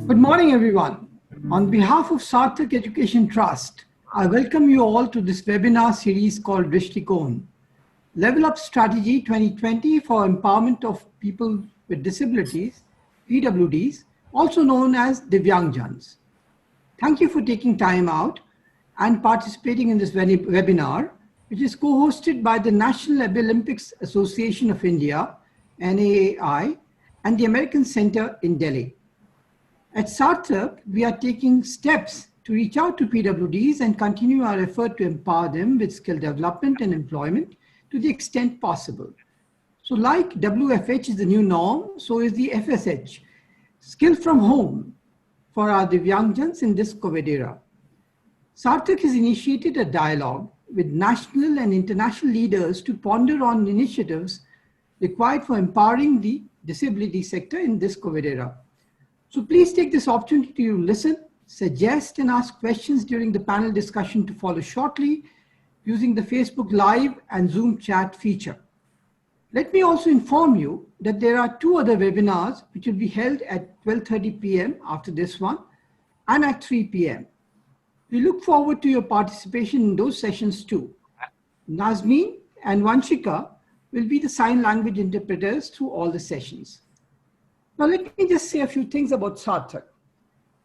Good morning, everyone. On behalf of Sarthak Education Trust, I welcome you all to this webinar series called Drishtikon, Level Up Strategy 2020 for Empowerment of People with Disabilities, PWDs, also known as Divyangjans. Thank you for taking time out and participating in this webinar, which is co-hosted by the National Olympics Association of India, NAAI, and the American Center in Delhi. At Sarthak, we are taking steps to reach out to PWDs and continue our effort to empower them with skill development and employment to the extent possible. So like WFH is the new norm, so is the FSH, Skill from Home for our Divyangjans in this COVID era. Sarthak has initiated a dialogue with national and international leaders to ponder on initiatives required for empowering the disability sector in this COVID era. So please take this opportunity to listen, suggest, and ask questions during the panel discussion to follow shortly using the Facebook Live and Zoom chat feature. Let me also inform you that there are two other webinars which will be held at 12:30 p.m. after this one and at 3 p.m. We look forward to your participation in those sessions too. Nazmeen and Vanshika will be the sign language interpreters through all the sessions. Now, let me just say a few things about Sarthak.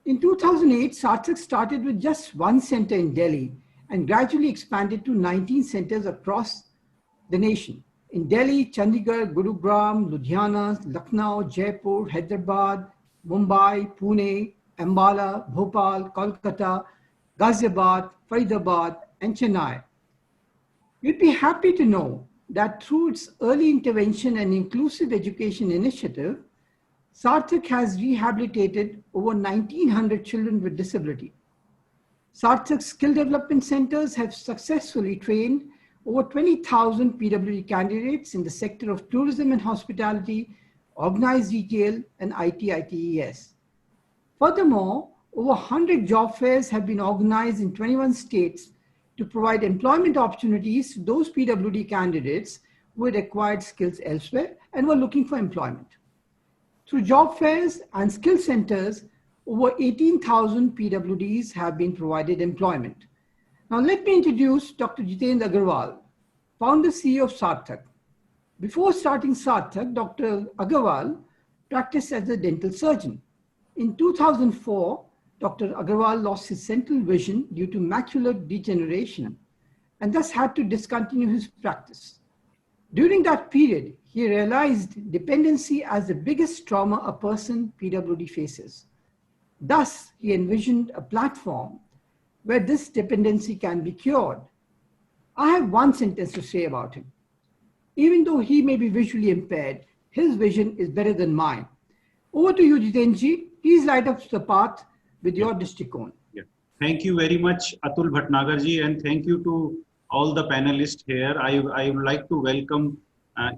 In 2008, Sarthak started with just one center in Delhi and gradually expanded to 19 centers across the nation. In Delhi, Chandigarh, Gurugram, Ludhiana, Lucknow, Jaipur, Hyderabad, Mumbai, Pune, Ambala, Bhopal, Kolkata, Ghaziabad, Faridabad, and Chennai. You'd be happy to know that through its early intervention and inclusive education initiative, Sarthak has rehabilitated over 1,900 children with disability. Sarthak's skill development centers have successfully trained over 20,000 PWD candidates in the sector of tourism and hospitality, organized retail, and IT/ITES. Furthermore, over 100 job fairs have been organized in 21 states to provide employment opportunities to those PWD candidates who had acquired skills elsewhere and were looking for employment. Through job fairs and skill centers, over 18,000 PWDs have been provided employment. Now let me introduce Dr. Jitendra Agarwal, founder CEO of Sarthak. Before starting Sarthak, Dr. Agarwal practiced as a dental surgeon. In 2004, Dr. Agarwal lost his central vision due to macular degeneration and thus had to discontinue his practice. During that period, he realized dependency as the biggest trauma a person PWD faces. Thus, he envisioned a platform where this dependency can be cured. I have one sentence to say about him. Even though he may be visually impaired, his vision is better than mine. Over to you, Jitenji. Please light up the path with your Drishtikon. Yeah. Thank you very much, Atul Bhatnagar ji, and thank you to all the panelists here. I would like to welcome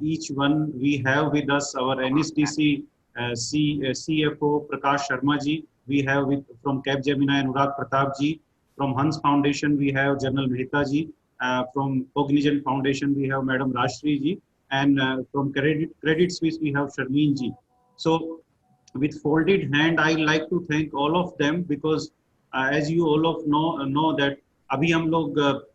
each one. We have with us our NSDC CFO Prakash Sharma ji. We have from Capgemini Anurag Pratap ji. From Hans Foundation we have General Mehta ji. From Cognizant Foundation we have Madam Rashri ji. And from Credit Suisse we have Sharmeen ji. So with folded hand, I like to thank all of them because as you all of know that अभी हम लोग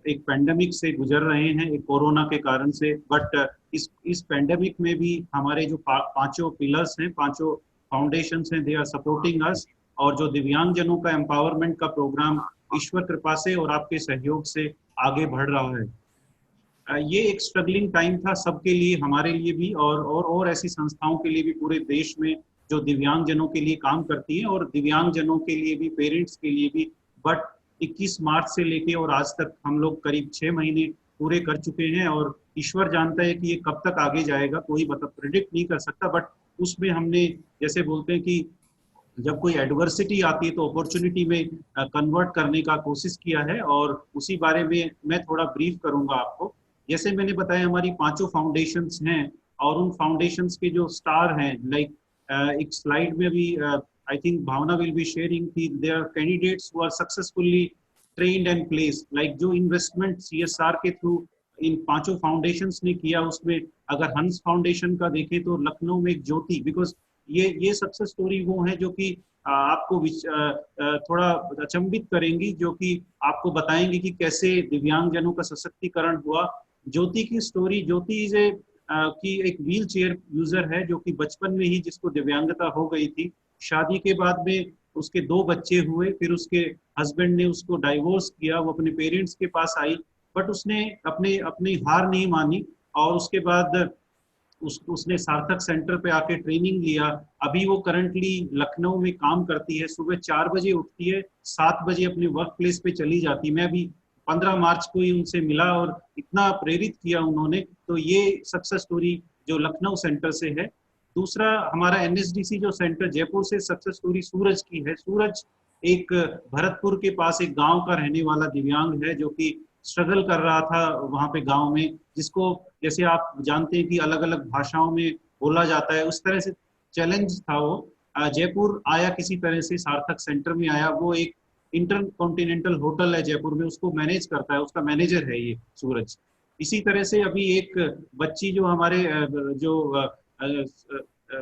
एक pandemic से गुजर रहे हैं, एक corona के कारण से, बट इस पेंडेमिक में भी हमारे जो पांचों पिलर्स हैं, पांचों फाउंडेशंस हैं, दे आर सपोर्टिंग अस, और जो दिव्यांगजनों का एम्पावरमेंट का प्रोग्राम ईश्वर कृपा से और आपके सहयोग से आगे बढ़ रहा है। ये एक स्ट्रगलिंग टाइम था सबके लिए, हमारे लिए भी और ऐसी संस्थाओं के लिए भी पूरे देश में जो दिव्यांगजनों के लिए काम करती हैं और दिव्यांगजनों के लिए भी, पेरेंट्स के लिए भी। बट 21 मार्च से लेके और आज तक हम लोग करीब 6 महीने पूरे कर चुके हैं और ईश्वर जानता है कि ये कब तक आगे जाएगा, कोई प्रेडिक्ट नहीं कर सकता। बट उसमें हमने, जैसे बोलते हैं कि जब कोई एडवर्सिटी आती है तो अपॉर्चुनिटी में कन्वर्ट करने का कोशिश किया है, और उसी बारे में मैं थोड़ा ब्रीफ करूंगा आपको। जैसे मैंने बताया, हमारी पांचों फाउंडेशंस हैं और उन फाउंडेशंस के जो स्टार हैं, लाइक एक स्लाइड में भी I think Bhavna will be sharing there are candidates who are successfully trained and placed. Like जो investment CSR के through इन पांचों फाउंडेशंस ने किया, उसमें अगर हंस फाउंडेशन का देखें तो लखनऊ में एक ज्योति, बिकॉज ये सक्सेस स्टोरी वो है जो कि आपको थोड़ा अचंभित करेंगी, जो कि आपको बताएंगे कि कैसे दिव्यांगजनों का सशक्तिकरण हुआ। ज्योति की स्टोरी, ज्योति इज ए की एक व्हील चेयर यूजर है, जो कि बचपन में ही जिसको दिव्यांगता हो गई थी। शादी के बाद में उसके 2 बच्चे हुए, फिर उसके हस्बैंड ने उसको डाइवोर्स किया, वो अपने पेरेंट्स के पास आई, बट उसने अपनी हार नहीं मानी, और उसके बाद उसने सार्थक सेंटर पे आके ट्रेनिंग लिया। अभी वो करंटली लखनऊ में काम करती है, सुबह 4 बजे उठती है, 7 बजे अपने वर्क प्लेस पे चली जाती। मैं अभी 15 मार्च को ही उनसे मिला और इतना प्रेरित किया उन्होंने। तो ये सक्सेस स्टोरी जो लखनऊ सेंटर से है। दूसरा हमारा एनएसडीसी जो सेंटर जयपुर से सक्सेस स्टोरी सूरज की है। सूरज एक भरतपुर के पास एक गांव का रहने वाला दिव्यांग है, जो कि स्ट्रगल कर रहा था वहां पे गांव में, जिसको जैसे आप जानते हैं कि अलग अलग भाषाओं में बोला जाता है, उस तरह से चैलेंज था वो। जयपुर आया, किसी तरह से सार्थक सेंटर में आया। वो एक इंटर कॉन्टिनेंटल होटल है जयपुर में, उसको मैनेज करता है, उसका मैनेजर है ये सूरज। इसी तरह से अभी एक बच्ची जो हमारे जो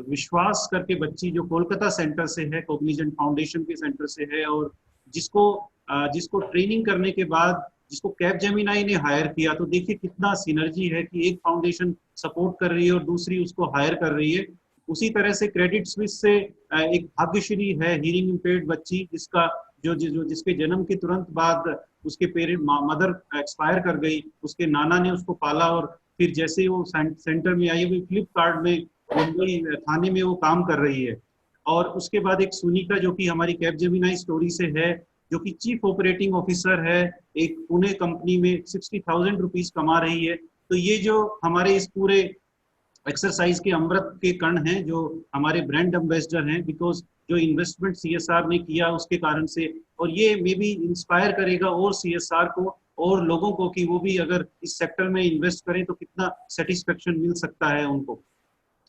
विश्वास करके बच्ची, जो कोलकाता सेंटर से है, कॉग्निजेंट फाउंडेशन के सेंटर से है, और जिसको ट्रेनिंग करने के बाद जिसको कैपजेमिनाई ने हायर किया। तो देखिए कितना सिनर्जी है कि एक फाउंडेशन सपोर्ट कर रही है और दूसरी उसको हायर कर रही है। उसी तरह से क्रेडिट स्विस से एक भाग्यश्री है, हियरिंग इम्पेयर्ड बच्ची, जिसके जन्म के तुरंत बाद उसके मदर एक्सपायर कर गई, उसके नाना ने उसको पाला, और फिर जैसे वो सेंटर में आई, वो फ्लिपकार्ट में मुंबई थाने में वो काम कर रही है। और उसके बाद एक सुनीता, जो कि हमारी कैपजेमिनाई स्टोरी से है, जो कि चीफ ऑपरेटिंग ऑफिसर है, एक पुणे कंपनी में 60,000 रुपीज कमा रही है। तो ये जो हमारे इस पूरे एक्सरसाइज के अमृत के कण हैं, जो हमारे ब्रांड एम्बेसडर हैं, बिकॉज जो इन्वेस्टमेंट सीएसआर ने किया उसके कारण से, और ये मे बी इंस्पायर करेगा और सीएसआर को और लोगों को कि वो भी अगर इस सेक्टर में इन्वेस्ट करें तो कितना सेटिस्फेक्शन मिल सकता है उनको।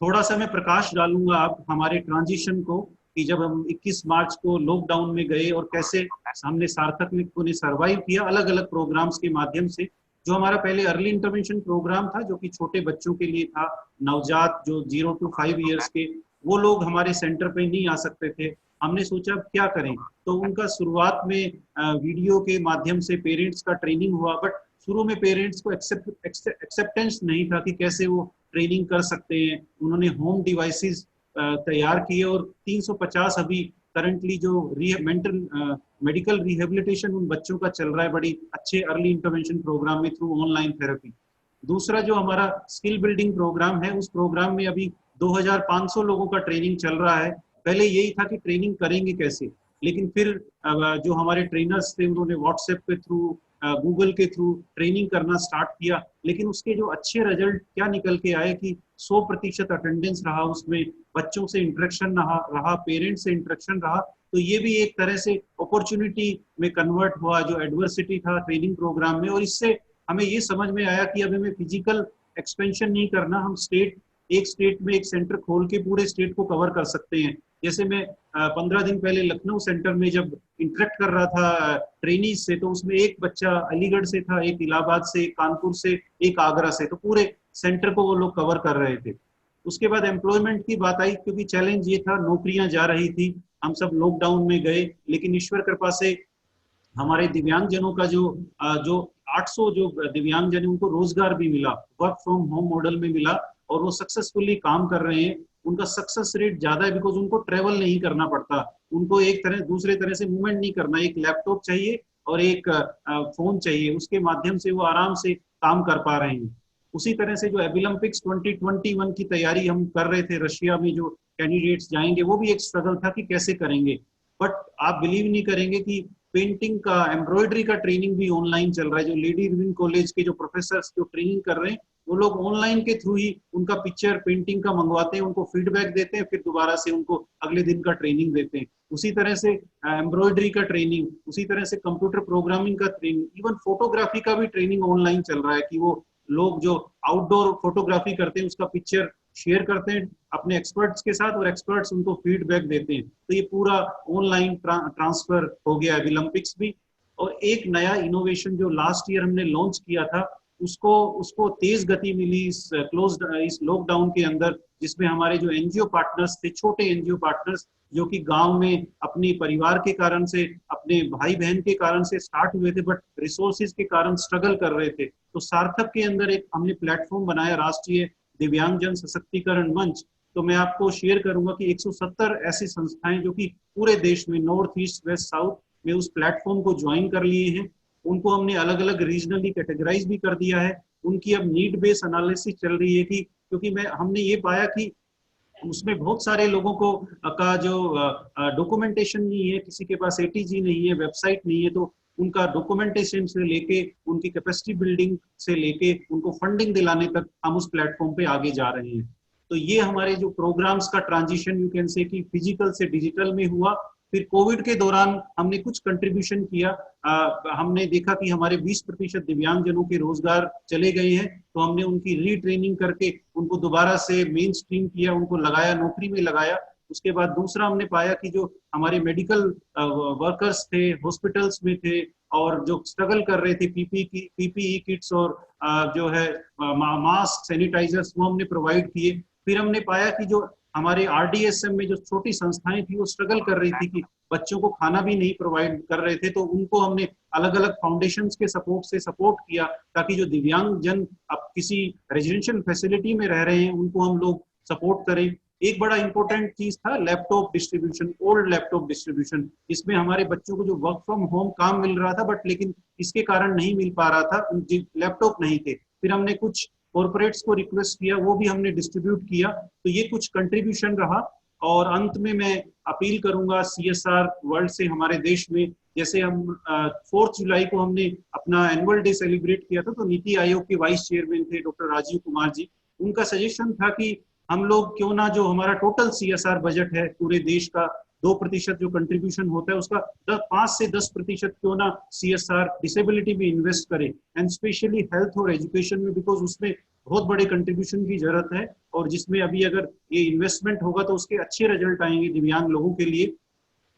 थोड़ा सा मैं प्रकाश डालूंगा आप हमारे ट्रांजिशन को, कि जब हम 21 मार्च को लॉकडाउन में गए और कैसे हमने सार्थक ने सर्वाइव किया अलग अलग प्रोग्राम्स के माध्यम से। जो हमारा पहले अर्ली इंटरवेंशन प्रोग्राम था, जो कि छोटे बच्चों के लिए था, नवजात जो 0 to 5 ईयर्स के, वो लोग हमारे सेंटर पे नहीं आ सकते थे। हमने सोचा क्या करें, तो उनका शुरुआत में वीडियो के माध्यम से पेरेंट्स का ट्रेनिंग हुआ, बट शुरू में पेरेंट्स को एक्सेप्टेंस नहीं था कि कैसे वो ट्रेनिंग कर सकते हैं। उन्होंने होम डिवाइसेस तैयार किए, और 350 अभी करंटली जो मेडिकल रिहेबिलिटेशन उन बच्चों का चल रहा है बड़ी अच्छे अर्ली इंटरवेंशन प्रोग्राम में थ्रू ऑनलाइन थेरेपी। दूसरा जो हमारा स्किल बिल्डिंग प्रोग्राम है, उस प्रोग्राम में अभी 2500 लोगों का ट्रेनिंग चल रहा है। पहले यही था कि ट्रेनिंग करेंगे कैसे, लेकिन फिर जो हमारे ट्रेनर्स थे उन्होंने व्हाट्सएप के थ्रू, गूगल के थ्रू ट्रेनिंग करना स्टार्ट किया। लेकिन उसके जो अच्छे रिजल्ट क्या निकल के आए कि 100% अटेंडेंस रहा, उसमें बच्चों से इंटरेक्शन रहा, पेरेंट्स से इंटरेक्शन रहा। तो ये भी एक तरह से अपॉर्चुनिटी में कन्वर्ट हुआ, जो एडवर्सिटी था ट्रेनिंग प्रोग्राम में। और इससे हमें ये समझ में आया कि अब हमें फिजिकल एक्सपेंशन नहीं करना, हम एक स्टेट में एक सेंटर खोल के पूरे स्टेट को कवर कर सकते हैं। जैसे मैं 15 दिन पहले लखनऊ सेंटर में जब इंटरेक्ट कर रहा था ट्रेनीज से, तो उसमें एक बच्चा अलीगढ़ से था, एक इलाहाबाद से, एक कानपुर से, एक आगरा से, तो पूरे सेंटर को वो लोग कवर कर रहे थे। उसके बाद एम्प्लॉयमेंट की बात आई, क्योंकि चैलेंज ये था, नौकरियां जा रही थी, हम सब लॉकडाउन में गए, लेकिन ईश्वर कृपा से हमारे दिव्यांगजनों का जो 800 जो दिव्यांगजन उनको रोजगार भी मिला, वर्क फ्रॉम होम मॉडल में मिला, और वो सक्सेसफुली काम कर रहे हैं। उनका सक्सेस रेट ज्यादा है, बिकॉज उनको ट्रेवल नहीं करना पड़ता, उनको एक तरह दूसरे तरह से मूवमेंट नहीं करना, एक लैपटॉप चाहिए और एक फोन चाहिए, उसके माध्यम से वो आराम से काम कर पा रहे हैं। उसी तरह से जो ओलंपिक्स 2021 की तैयारी हम कर रहे थे, रशिया में जो कैंडिडेट्स जाएंगे, वो भी एक स्ट्रगल था कि कैसे करेंगे। बट आप बिलीव नहीं करेंगे कि पेंटिंग का, एम्ब्रॉयडरी का ट्रेनिंग भी ऑनलाइन चल रहा है। जो लेडी इरविन कॉलेज के जो प्रोफेसर जो ट्रेनिंग कर रहे हैं, वो लोग ऑनलाइन के थ्रू ही उनका पिक्चर पेंटिंग का मंगवाते हैं, उनको फीडबैक देते हैं, फिर दोबारा से उनको अगले दिन का ट्रेनिंग देते हैं। उसी तरह से एम्ब्रॉयडरी का ट्रेनिंग, उसी तरह से कंप्यूटर प्रोग्रामिंग का ट्रेनिंग, इवन फोटोग्राफी का भी ट्रेनिंग ऑनलाइन चल रहा है, कि वो लोग जो आउटडोर फोटोग्राफी करते हैं उसका पिक्चर शेयर करते हैं अपने एक्सपर्ट्स के साथ, और एक्सपर्ट्स उनको फीडबैक देते हैं। तो ये पूरा ऑनलाइन ट्रांसफर हो गया है ओलंपिक्स भी। और एक नया इनोवेशन जो लास्ट ईयर हमने लॉन्च किया था, उसको तेज गति मिली इस लॉकडाउन के अंदर, जिसमें हमारे जो एनजीओ पार्टनर्स थे, छोटे एनजीओ पार्टनर्स जो कि गांव में अपनी परिवार के कारण से, अपने भाई बहन के कारण से स्टार्ट हुए थे, बट रिसोर्सेज के कारण स्ट्रगल कर रहे थे। तो सार्थक के अंदर एक हमने प्लेटफॉर्म बनाया, राष्ट्रीय दिव्यांगजन सशक्तिकरण मंच। तो मैं आपको शेयर करूंगा कि 170 ऐसी संस्थाएं जो कि पूरे देश में नॉर्थ ईस्ट वेस्ट साउथ में उस प्लेटफॉर्म को ज्वाइन कर लिए हैं। उनको हमने अलग अलग रीजनली कैटेगराइज भी कर दिया है। उनकी अब नीड बेस्ड एनालिसिस चल रही है कि क्योंकि हमने ये पाया कि उसमें बहुत सारे लोगों को का जो डॉक्यूमेंटेशन नहीं है, किसी के पास एटीजी नहीं है, वेबसाइट नहीं है, तो उनका डॉक्यूमेंटेशन से लेके उनकी कैपेसिटी बिल्डिंग से लेके उनको फंडिंग दिलाने तक हम उस प्लेटफॉर्म पे आगे जा रहे हैं। तो ये हमारे जो प्रोग्राम्स का ट्रांजिशन यू कैन से कि फिजिकल से डिजिटल में हुआ। फिर कोविड के दौरान हमने कुछ कंट्रीब्यूशन किया। हमने देखा कि हमारे 20% दिव्यांगजनों के रोजगार चले गए हैं, तो हमने उनकी रीट्रेनिंग करके उनको दोबारा से मेन स्ट्रीम किया, उनको लगाया, नौकरी में लगाया। उसके बाद दूसरा हमने पाया कि जो हमारे मेडिकल वर्कर्स थे, हॉस्पिटल्स में थे और जो स्ट्रगल कर रहे थे, पीपीई किट्स और जो है मास्क, सैनिटाइजर्स, वो हमने प्रोवाइड किए। फिर हमने पाया कि जो हमारे आरडीएसएम में जो छोटी संस्थाएं थी वो स्ट्रगल कर रही थी कि बच्चों को खाना भी नहीं प्रोवाइड कर रहे थे, तो उनको हमने अलग अलग फाउंडेशंस के सपोर्ट से सपोर्ट किया ताकि जो दिव्यांग जन अब किसी रेजिडेंशियल फैसिलिटी में रह रहे हैं उनको हम लोग सपोर्ट करें। एक बड़ा इंपॉर्टेंट चीज था laptop distribution, old laptop distribution. इसमें हमारे बच्चों को जो वर्क फ्रॉम होम काम मिल रहा था, बट लेकिन इसके कारण नहीं मिल पा रहा था, लैपटॉप नहीं थे। फिर हमने कुछ कॉर्पोरेट्स को रिक्वेस्ट किया, वो भी हमने डिस्ट्रीब्यूट किया। तो ये कुछ कंट्रीब्यूशन रहा। और अंत में मैं अपील करूंगा सीएसआर वर्ल्ड से हमारे देश में, जैसे हम 4 जुलाई को हमने अपना एनुअल डे सेलिब्रेट किया था, तो नीति आयोग के वाइस चेयरमैन थे डॉक्टर राजीव कुमार जी। उनका सजेशन था कि हम लोग क्यों ना जो हमारा टोटल सीएसआर बजट है पूरे देश का 2% जो कंट्रीब्यूशन होता है उसका 5 से 10% क्यों ना सीएसआर डिसेबिलिटी में इन्वेस्ट करें, एंड स्पेशली हेल्थ और एजुकेशन में, बिकॉज उसमें बहुत बड़े कंट्रीब्यूशन की जरूरत है। और जिसमें अभी अगर ये इन्वेस्टमेंट होगा तो उसके अच्छे रिजल्ट आएंगे दिव्यांग लोगों के लिए।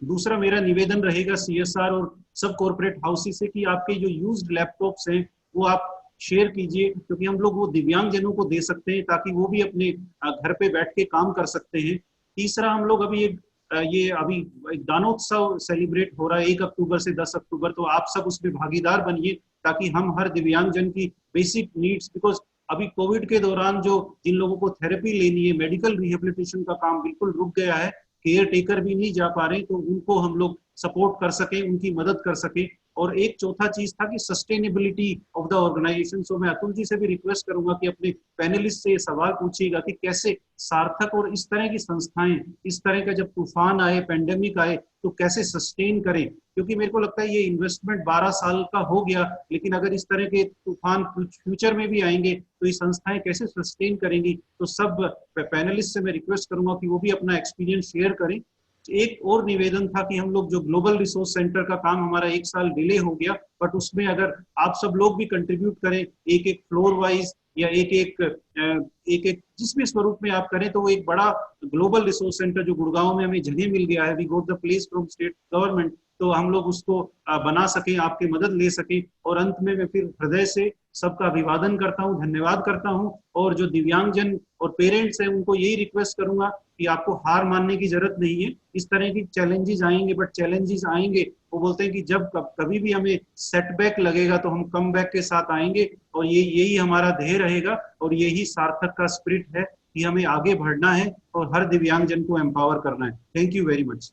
दूसरा मेरा निवेदन रहेगा सीएसआर और सब कॉर्पोरेट हाउसेस से कि आपके जो यूज्ड लैपटॉप्स हैं वो आप शेयर कीजिए, क्योंकि हम लोग वो दिव्यांग जनों को दे सकते हैं ताकि वो भी अपने घर पे बैठ के काम कर सकते हैं। तीसरा, हम लोग अभी ये अभी दानोत्सव सेलिब्रेट हो रहा है 1 अक्टूबर से 10 अक्टूबर, तो आप सब उसमें भागीदार बनिए ताकि हम हर दिव्यांग जन की बेसिक नीड्स, बिकॉज अभी कोविड के दौरान जो जिन लोगों को थेरेपी लेनी है, मेडिकल रिहेबिलिटेशन का काम बिल्कुल रुक गया है, केयर टेकर भी नहीं जा पा रहे, तो उनको हम लोग सपोर्ट कर सके, उनकी मदद कर सके। और एक चौथा चीज था कि सस्टेनेबिलिटी ऑफ द ऑर्गेनाइजेशन। सो मैं अतुल जी से भी रिक्वेस्ट करूंगा कि अपने पैनलिस्ट से ये सवाल पूछिएगा कि कैसे सार्थक और इस तरह की संस्थाएं, इस तरह का जब तूफान आए, पेंडेमिक आए, तो कैसे सस्टेन करें। क्योंकि मेरे को लगता है ये इन्वेस्टमेंट 12 साल का हो गया, लेकिन अगर इस तरह के तूफान फ्यूचर में भी आएंगे तो ये संस्थाएं कैसे सस्टेन करेंगी। तो सब पैनलिस्ट से मैं रिक्वेस्ट करूंगा कि वो भी अपना एक्सपीरियंस शेयर करें। एक और निवेदन था कि हम लोग जो ग्लोबल रिसोर्स सेंटर का काम हमारा 1 साल डिले हो गया, बट उसमें अगर आप सब लोग भी कंट्रीब्यूट करें, एक एक फ्लोर वाइज या एक एक जिस भी स्वरूप में आप करें, तो वो एक बड़ा ग्लोबल रिसोर्स सेंटर जो गुड़गांव में हमें जगह मिल गया है, we got the place from state government, तो हम लोग उसको बना सकें, आपकी मदद ले सकें। और अंत में मैं फिर हृदय से सबका अभिवादन करता हूं, धन्यवाद करता हूं। और जो दिव्यांगजन और पेरेंट्स हैं उनको यही रिक्वेस्ट करूंगा कि आपको हार मानने की जरूरत नहीं है। इस तरह की चैलेंजेस आएंगे, बट चैलेंजेस आएंगे, वो बोलते हैं कि जब कभी भी हमें सेटबैक लगेगा तो हम कम बैक के साथ आएंगे, और यही हमारा ध्येय रहेगा और यही सार्थक का स्पिरिट है कि हमें आगे बढ़ना है और हर दिव्यांगजन को एम्पावर करना है। Thank you very much.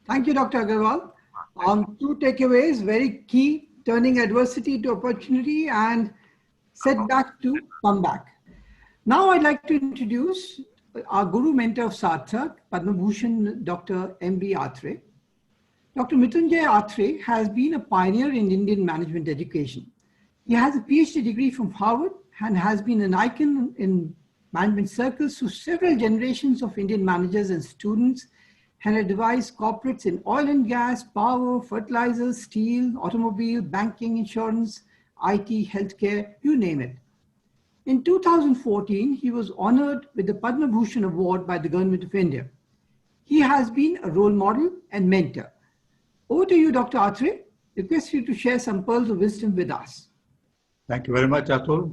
Thank you, Dr. Agarwal. 2 takeaways, very key: turning adversity to opportunity and setback to comeback. Now I'd like to introduce our guru mentor of Sarthak, Padma Bhushan Dr. M.B. Atre. Dr. Mrityunjay Atre has been a pioneer in Indian management education. He has a PhD degree from Harvard and has been an icon in management circles through several generations of Indian managers and students, and advised corporates in oil and gas, power, fertilizers, steel, automobile, banking, insurance, IT, healthcare, you name it. In 2014, he was honored with the Padma Bhushan Award by the Government of India. He has been a role model and mentor. Over to you, Dr. Atre. Request you to share some pearls of wisdom with us. Thank you very much, Atul.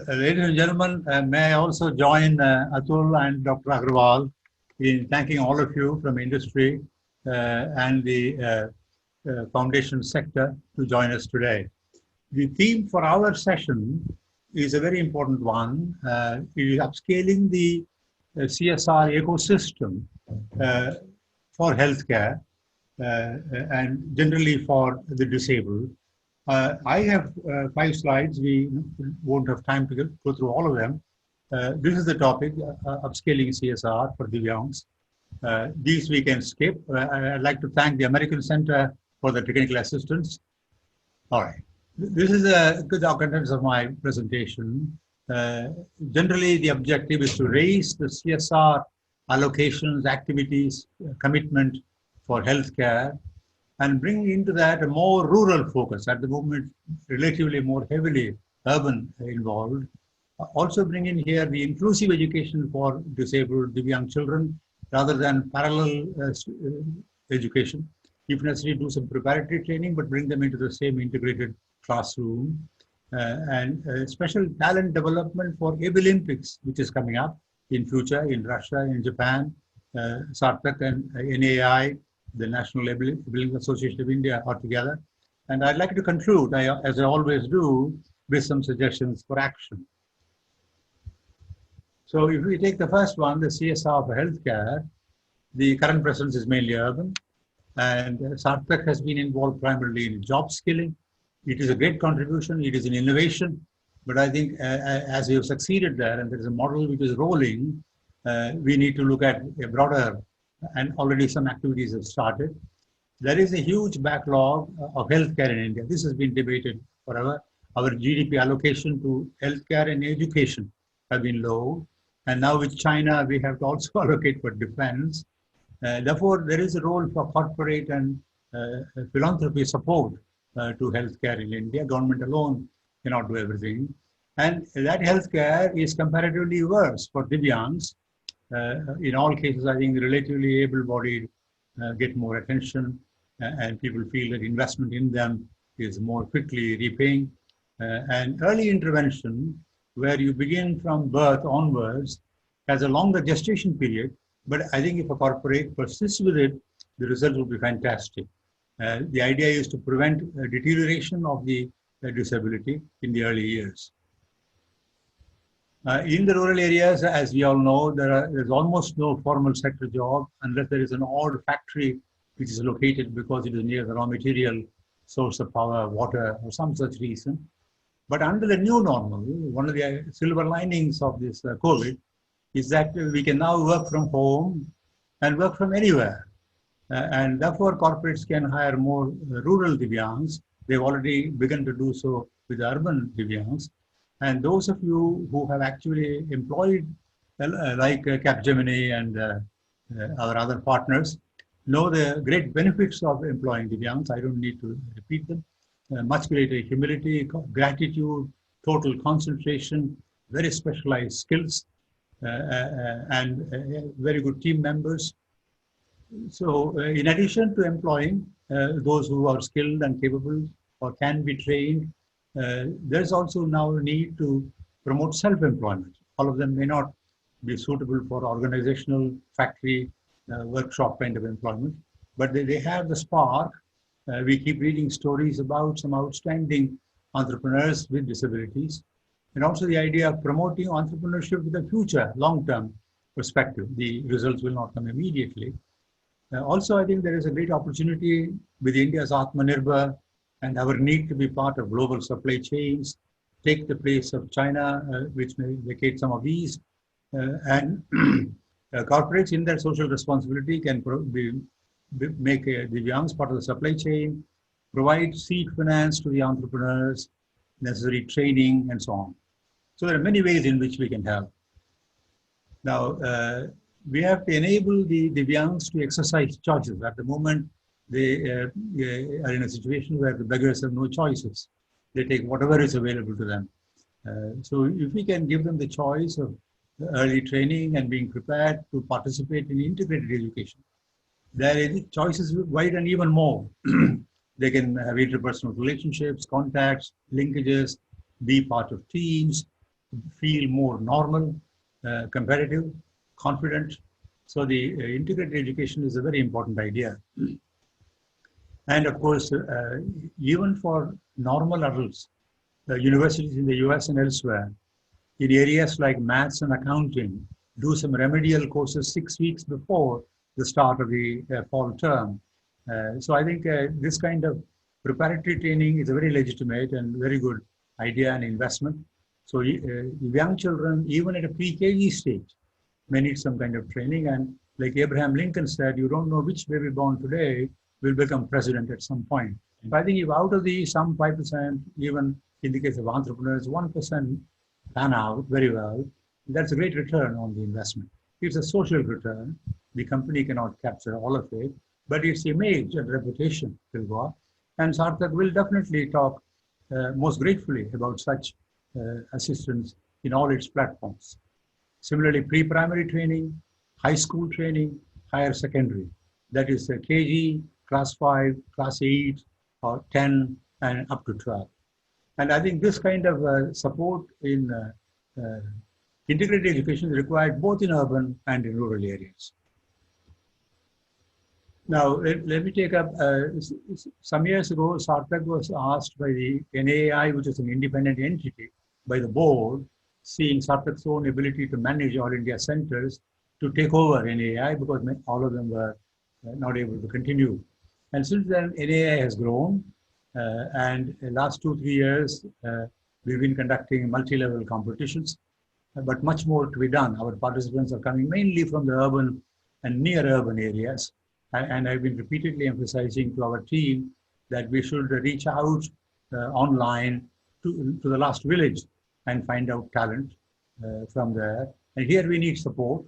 Ladies and gentlemen, may I also join Atul and Dr. Agarwal in thanking all of you from industry and the foundation sector to join us today. The theme for our session is a very important one. It is upscaling the CSR ecosystem for healthcare and generally for the disabled. I have 5 slides. We won't have time to go through all of them. This is the topic, upscaling CSR for Divyangs. These we can skip. I'd like to thank the American Center for the technical assistance. All right. This is the contents of my presentation. Generally, the objective is to raise the CSR allocations, activities, commitment for healthcare, and bring into that a more rural focus. At the moment, relatively more heavily urban involved. Also bring in here the inclusive education for disabled Divyang children rather than parallel education. If necessary, do some preparatory training, but bring them into the same integrated classroom. And special talent development for Olympics, which is coming up in future in Russia, in Japan, Sartak and NAI, the National Ability Association of India are together. And I'd like to conclude, as I always do, with some suggestions for action. So if we take the first one, the CSR for healthcare, the current presence is mainly urban, and Sartak has been involved primarily in job skilling. It is a great contribution, it is an innovation, but I think as we have succeeded there, and there is a model which is rolling, we need to look at a broader, and already some activities have started. There is a huge backlog of healthcare in India. This has been debated forever. Our GDP allocation to healthcare and education have been low. And now with China, we have to also allocate for defense. Therefore, there is a role for corporate and philanthropy support to healthcare in India. Government alone cannot do everything. And that healthcare is comparatively worse for Divyangs. In all cases, I think the relatively able-bodied get more attention and people feel that investment in them is more quickly repaying. And early intervention, where you begin from birth onwards, has a longer gestation period. But I think if a corporate persists with it, the result will be fantastic. The idea is to prevent deterioration of the disability in the early years. In the rural areas, as we all know, there's almost no formal sector job unless there is an odd factory which is located because it is near the raw material source of power, water, or some such reason. But under the new normal, one of the silver linings of this COVID is that we can now work from home and work from anywhere. And therefore, corporates can hire more rural Divyangs. They've already begun to do so with urban Divyangs. And those of you who have actually employed, like Capgemini and our other partners, know the great benefits of employing Divyangs. I don't need to repeat them. Much greater humility, gratitude, total concentration, very specialized skills, and very good team members. So in addition to employing those who are skilled and capable or can be trained, there's also now a need to promote self-employment. All of them may not be suitable for organizational, factory, workshop kind of employment, but they have the spark. We keep reading stories about some outstanding entrepreneurs with disabilities, and also the idea of promoting entrepreneurship with a future, long-term perspective. The results will not come immediately. Also, I think there is a great opportunity with India's Atmanirbhar and our need to be part of global supply chains, take the place of China, which may vacate some of these, and corporates in their social responsibility can make Divyangs part of the supply chain, provide seed finance to the entrepreneurs, necessary training, and so on. So there are many ways in which we can help. Now, we have to enable the Divyangs to exercise choices. At the moment, they are in a situation where the beggars have no choices. They take whatever is available to them. So if we can give them the choice of early training and being prepared to participate in integrated education, their choices widen even more. They can have interpersonal relationships, contacts, linkages, be part of teams, feel more normal, competitive, confident. So the integrated education is a very important idea. And of course, even for normal adults, universities in the US and elsewhere, in areas like maths and accounting, do some remedial courses 6 weeks before the start of the fall term. So I think this kind of preparatory training is a very legitimate and very good idea and investment. So young children, even at a pre-KG stage, may need some kind of training. And like Abraham Lincoln said, you don't know which baby born today will become president at some point. But I think if out of the some 5%, even in the case of entrepreneurs, 1% pan out very well, that's a great return on the investment. It's a social return. The company cannot capture all of it, but its image and reputation will go up. And Sarthak will definitely talk most gratefully about such assistance in all its platforms. Similarly, pre-primary training, high school training, higher secondary. That is KG, class 5, class 8, or 10, and up to 12. And I think this kind of support in integrated education is required both in urban and in rural areas. Now, let me take up, some years ago, Sarthak was asked by the NAI, which is an independent entity, by the board, seeing Sarthak's own ability to manage all India centers, to take over NAI because all of them were not able to continue. And since then, NAI has grown, and in the last 2-3 years, we've been conducting multi-level competitions, but much more to be done. Our participants are coming mainly from the urban and near urban areas. And I've been repeatedly emphasizing to our team that we should reach out online to the last village and find out talent from there. And here we need support.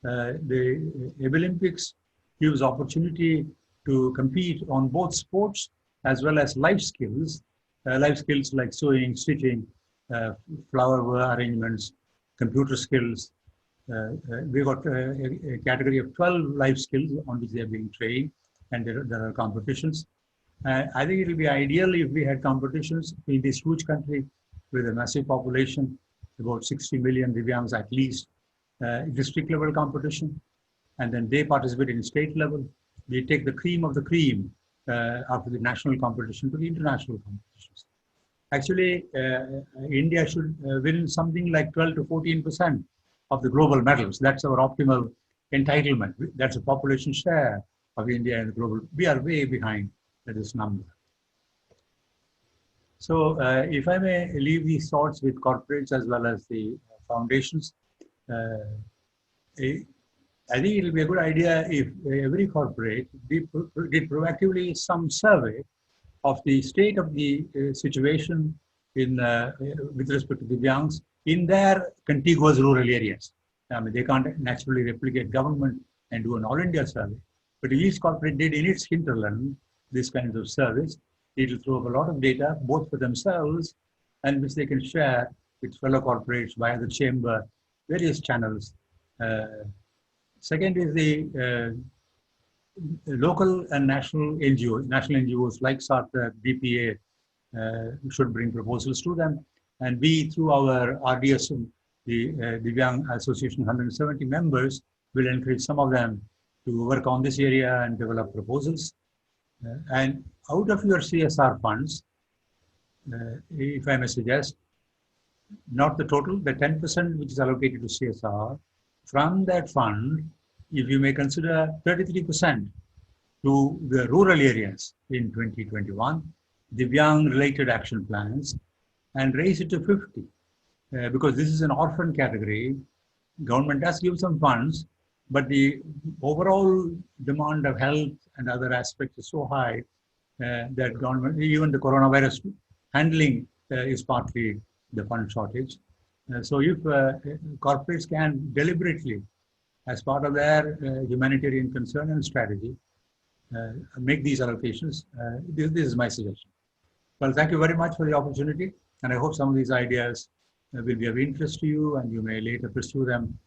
The Olympics gives opportunity to compete on both sports as well as life skills like sewing, stitching, flower arrangements, computer skills. We got a category of 12 life skills on which they are being trained, and there are competitions. I think it will be ideal if we had competitions in this huge country with a massive population, about 60 million Divyangs at least, district level competition, and then they participate in state level. We take the cream of the cream after the national competition to the international competitions. Actually, India should win something like 12 to 14% of the global medals. That's our optimal entitlement. That's a population share of India and the global. We are way behind this number. So if I may leave these thoughts with corporates as well as the foundations, I think it will be a good idea if every corporate did proactively some survey of the state of the situation in with respect to Divyangs in their contiguous rural areas. I mean, they can't naturally replicate government and do an all India survey, but if each corporate did in its hinterland this kind of service, it will throw up a lot of data, both for themselves and which they can share with fellow corporates via the chamber, various channels. Second is the local and national NGOs like Sarthak, BPA should bring proposals to them. And we, through our RDS, the Divyang Association, 170 members, will encourage some of them to work on this area and develop proposals. And out of your CSR funds, if I may suggest, not the total, the 10% which is allocated to CSR, from that fund, if you may consider 33% to the rural areas in 2021, Divyang related action plans, and raise it to 50. Because this is an orphan category, government does give some funds, but the overall demand of health and other aspects is so high that government, even the coronavirus handling is partly the fund shortage. So if corporates can deliberately, as part of their humanitarian concern and strategy, make these allocations, this is my suggestion. Well, thank you very much for the opportunity, and I hope some of these ideas will be of interest to you, and you may later pursue them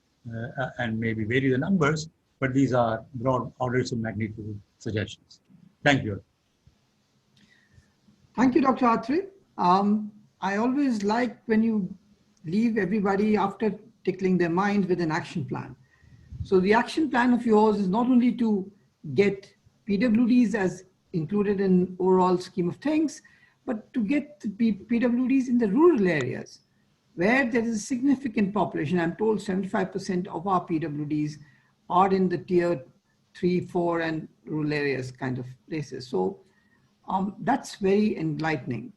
and maybe vary the numbers, but these are broad orders of magnitude suggestions. Thank you. Thank you, Dr. Atri. I always like when you leave everybody after tickling their minds with an action plan. So the action plan of yours is not only to get PWDs as included in overall scheme of things, but to get the PWDs in the rural areas where there is a significant population. I'm told 75% of our PWDs are in the tier 3, 4 and rural areas kind of places. So that's very enlightening.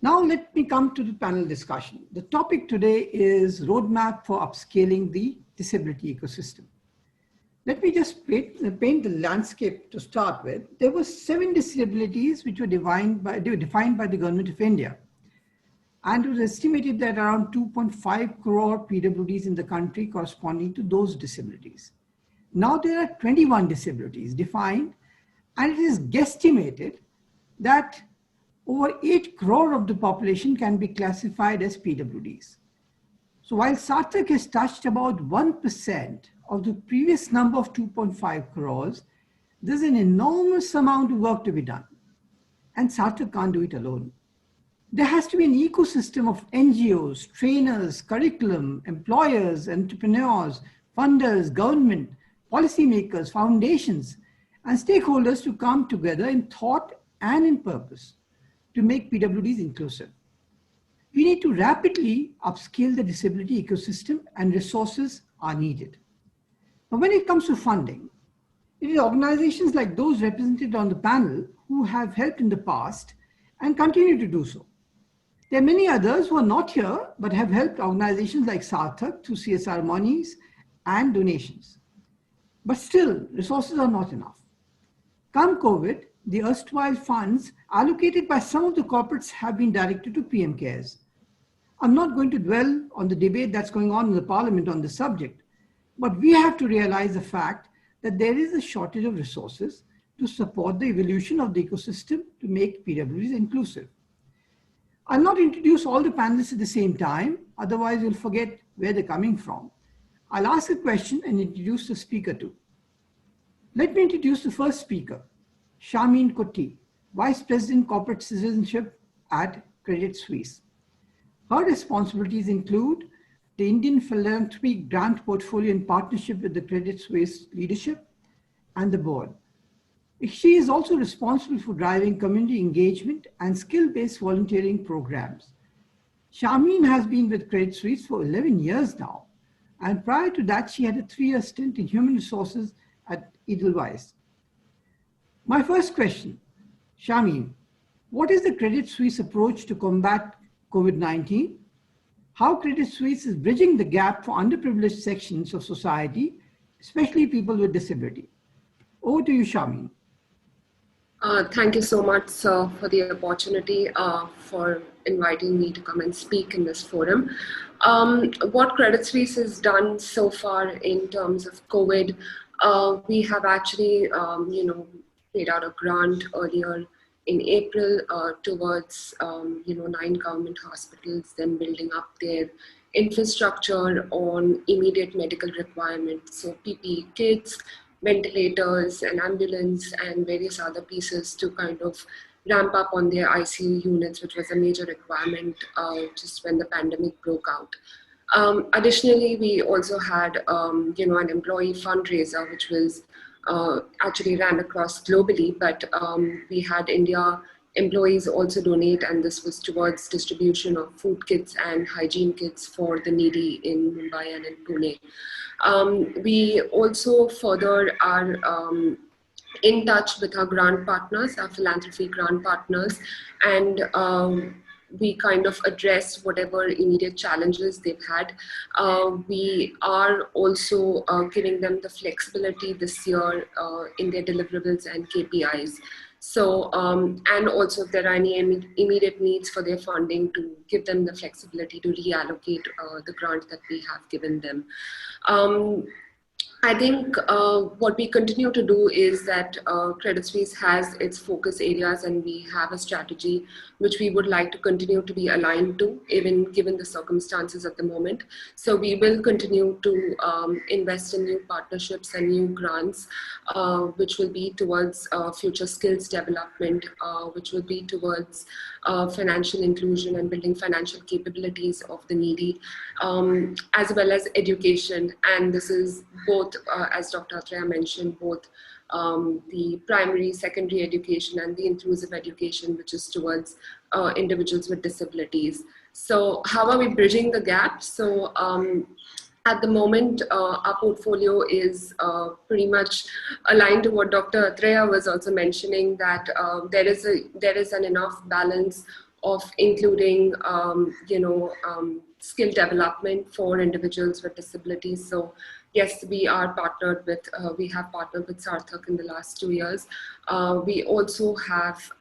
Now let me come to the panel discussion. The topic today is roadmap for upscaling the disability ecosystem. Let me just paint the landscape to start with. There were 7 disabilities which were defined by the Government of India. And it was estimated that around 2.5 crore PWDs in the country corresponding to those disabilities. Now there are 21 disabilities defined, and it is guesstimated that over 8 crore of the population can be classified as PWDs. So while Sarthak has touched about 1% of the previous number of 2.5 crores, there's an enormous amount of work to be done. And Sarthak can't do it alone. There has to be an ecosystem of NGOs, trainers, curriculum, employers, entrepreneurs, funders, government, policymakers, foundations, and stakeholders to come together in thought and in purpose to make PWDs inclusive. We need to rapidly upscale the disability ecosystem, and resources are needed. Now, when it comes to funding, it is organizations like those represented on the panel who have helped in the past and continue to do so. There are many others who are not here, but have helped organizations like Sarthak through CSR monies and donations. But still, resources are not enough. Come COVID, the erstwhile funds allocated by some of the corporates have been directed to PM Cares. I'm not going to dwell on the debate that's going on in the parliament on this subject, but we have to realize the fact that there is a shortage of resources to support the evolution of the ecosystem to make PWDs inclusive. I'll not introduce all the panelists at the same time, otherwise you'll forget where they're coming from. I'll ask a question and introduce the speaker too. Let me introduce the first speaker, Shameen Kutty, Vice President Corporate Citizenship at Credit Suisse. Her responsibilities include the Indian Philanthropy Grant Portfolio in partnership with the Credit Suisse leadership and the board. She is also responsible for driving community engagement and skill-based volunteering programs. Shameen has been with Credit Suisse for 11 years now, and prior to that, she had a 3-year stint in human resources at Edelweiss. My first question, Shameen, what is the Credit Suisse approach to combat COVID-19? How Credit Suisse is bridging the gap for underprivileged sections of society, especially people with disability? Over to you, Shameen. Thank you so much, sir, for the opportunity for inviting me to come and speak in this forum. What Credit Suisse has done so far in terms of COVID, we have actually, paid out a grant earlier in April towards, 9 government hospitals, then building up their infrastructure on immediate medical requirements. So PPE kits, ventilators, an ambulance, and various other pieces to kind of ramp up on their ICU units, which was a major requirement just when the pandemic broke out. Additionally, we also had, an employee fundraiser, which was actually ran across globally, but we had India employees also donate, and this was towards distribution of food kits and hygiene kits for the needy in Mumbai and in Pune. We also further are in touch with our grant partners, our philanthropy grant partners, and we kind of address whatever immediate challenges they've had. We are also giving them the flexibility this year in their deliverables and KPIs. So, and also if there are any immediate needs for their funding, to give them the flexibility to reallocate the grant that we have given them. I think what we continue to do is that Credit Suisse has its focus areas, and we have a strategy which we would like to continue to be aligned to, even given the circumstances at the moment. So we will continue to invest in new partnerships and new grants, which will be towards future skills development, which will be towards financial inclusion and building financial capabilities of the needy, as well as education. And this is both, as Dr. Atreya mentioned, both the primary, secondary education and the inclusive education, which is towards individuals with disabilities. So how are we bridging the gap? So at the moment, our portfolio is pretty much aligned to what Dr. Atreya was also mentioning, that there is an enough balance of including, skill development for individuals with disabilities. So yes, we have partnered with Sarthak in the last 2 years. We also have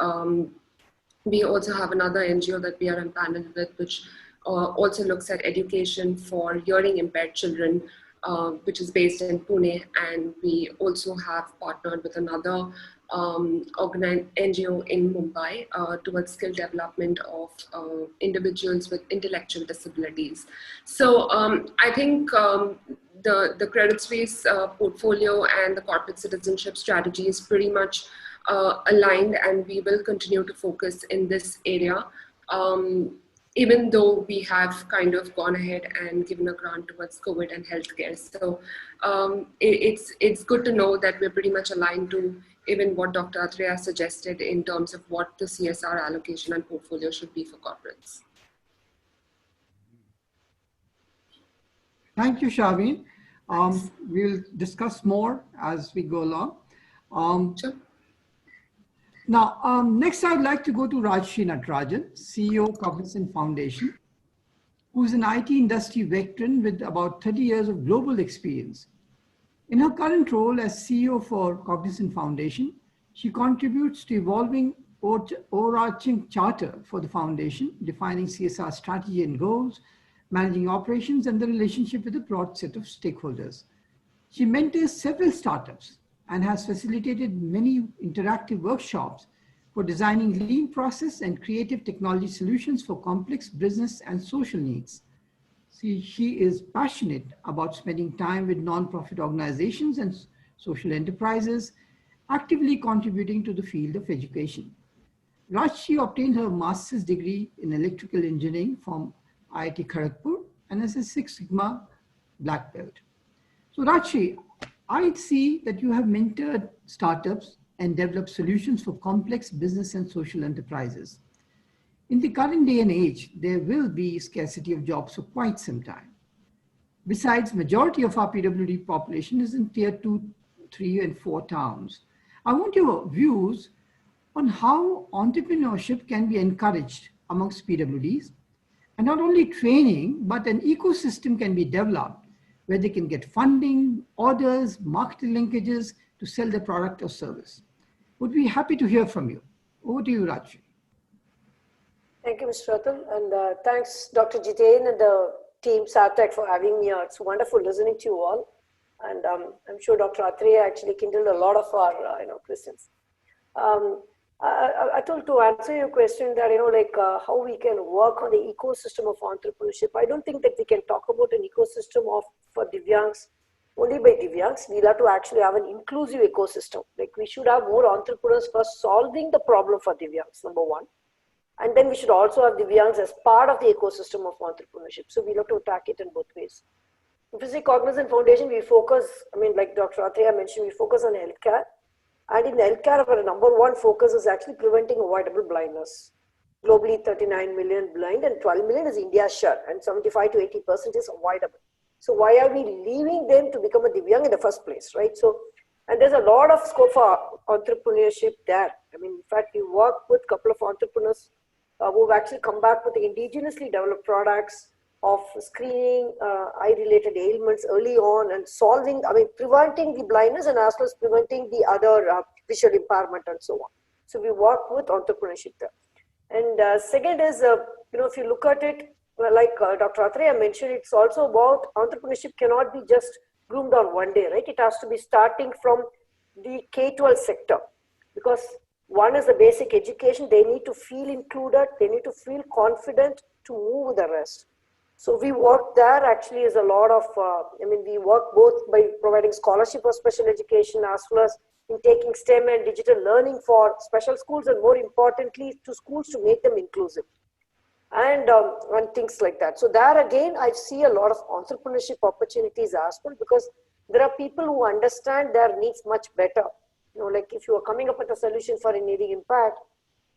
another NGO that we are empaneled with, which also looks at education for hearing impaired children, which is based in Pune. And we also have partnered with another NGO in Mumbai towards skill development of individuals with intellectual disabilities. So I think the Credit Suisse portfolio and the corporate citizenship strategy is pretty much aligned, and we will continue to focus in this area, even though we have kind of gone ahead and given a grant towards COVID and healthcare. So it's good to know that we're pretty much aligned to even what Dr. Atreya suggested in terms of what the CSR allocation and portfolio should be for corporates. Thank you, Shaveen. We'll discuss more as we go along. Sure. Now, next I'd like to go to Rajshri Natarajan, CEO, Cognizant Foundation, who's an IT industry veteran with about 30 years of global experience. In her current role as CEO for Cognizant Foundation, she contributes to evolving overarching charter for the foundation, defining CSR strategy and goals, managing operations, and the relationship with a broad set of stakeholders. She mentors several startups and has facilitated many interactive workshops for designing lean process and creative technology solutions for complex business and social needs. She is passionate about spending time with nonprofit organizations and social enterprises, actively contributing to the field of education. Rajshri obtained her master's degree in electrical engineering from IIT Kharagpur and is a Six Sigma Black Belt. So Rajshri, I see that you have mentored startups and developed solutions for complex business and social enterprises. In the current day and age, there will be scarcity of jobs for quite some time. Besides, majority of our PWD population is in tier 2, 3, and 4 towns. I want your views on how entrepreneurship can be encouraged amongst PWDs, and not only training, but an ecosystem can be developed where they can get funding, orders, marketing linkages to sell their product or service. Would be happy to hear from you. Over to you, Rajshri. Thank you, Mr. Atul, and thanks, Dr. Jiten and the team Sarthak for having me here. It's wonderful listening to you all, and I'm sure Dr. Atreya actually kindled a lot of our questions. Atul, to answer your question that how we can work on the ecosystem of entrepreneurship, I don't think that we can talk about an ecosystem for Divyangs only by Divyangs. We'll have to actually have an inclusive ecosystem. Like, we should have more entrepreneurs first solving the problem for Divyangs, number one. And then we should also have Divyangs as part of the ecosystem of entrepreneurship. So we'll have to attack it in both ways. If you see Cognizant Foundation, we focus, like Dr. Atreya mentioned, we focus on healthcare. And in healthcare, our number one focus is actually preventing avoidable blindness. Globally, 39 million blind and 12 million is India's share, and 75 to 80% is avoidable. So why are we leaving them to become a Divyang in the first place, right? So, and there's a lot of scope for entrepreneurship there. In fact, we work with a couple of entrepreneurs who've actually come back with the indigenously developed products of screening eye-related ailments early on and solving, preventing the blindness and as well as preventing the other visual impairment and so on. So we work with entrepreneurship there. And second is, if you look at it, like Dr. Atreya mentioned, it's also about entrepreneurship cannot be just groomed on one day, right? It has to be starting from the K-12 sector, because one is the basic education. They need to feel included. They need to feel confident to move with the rest. So we work there actually is a lot of, we work both by providing scholarship for special education as well as in taking STEM and digital learning for special schools, and more importantly to schools to make them inclusive and things like that. So there again, I see a lot of entrepreneurship opportunities as well, because there are people who understand their needs much better. Like if you are coming up with a solution for an hearing impact,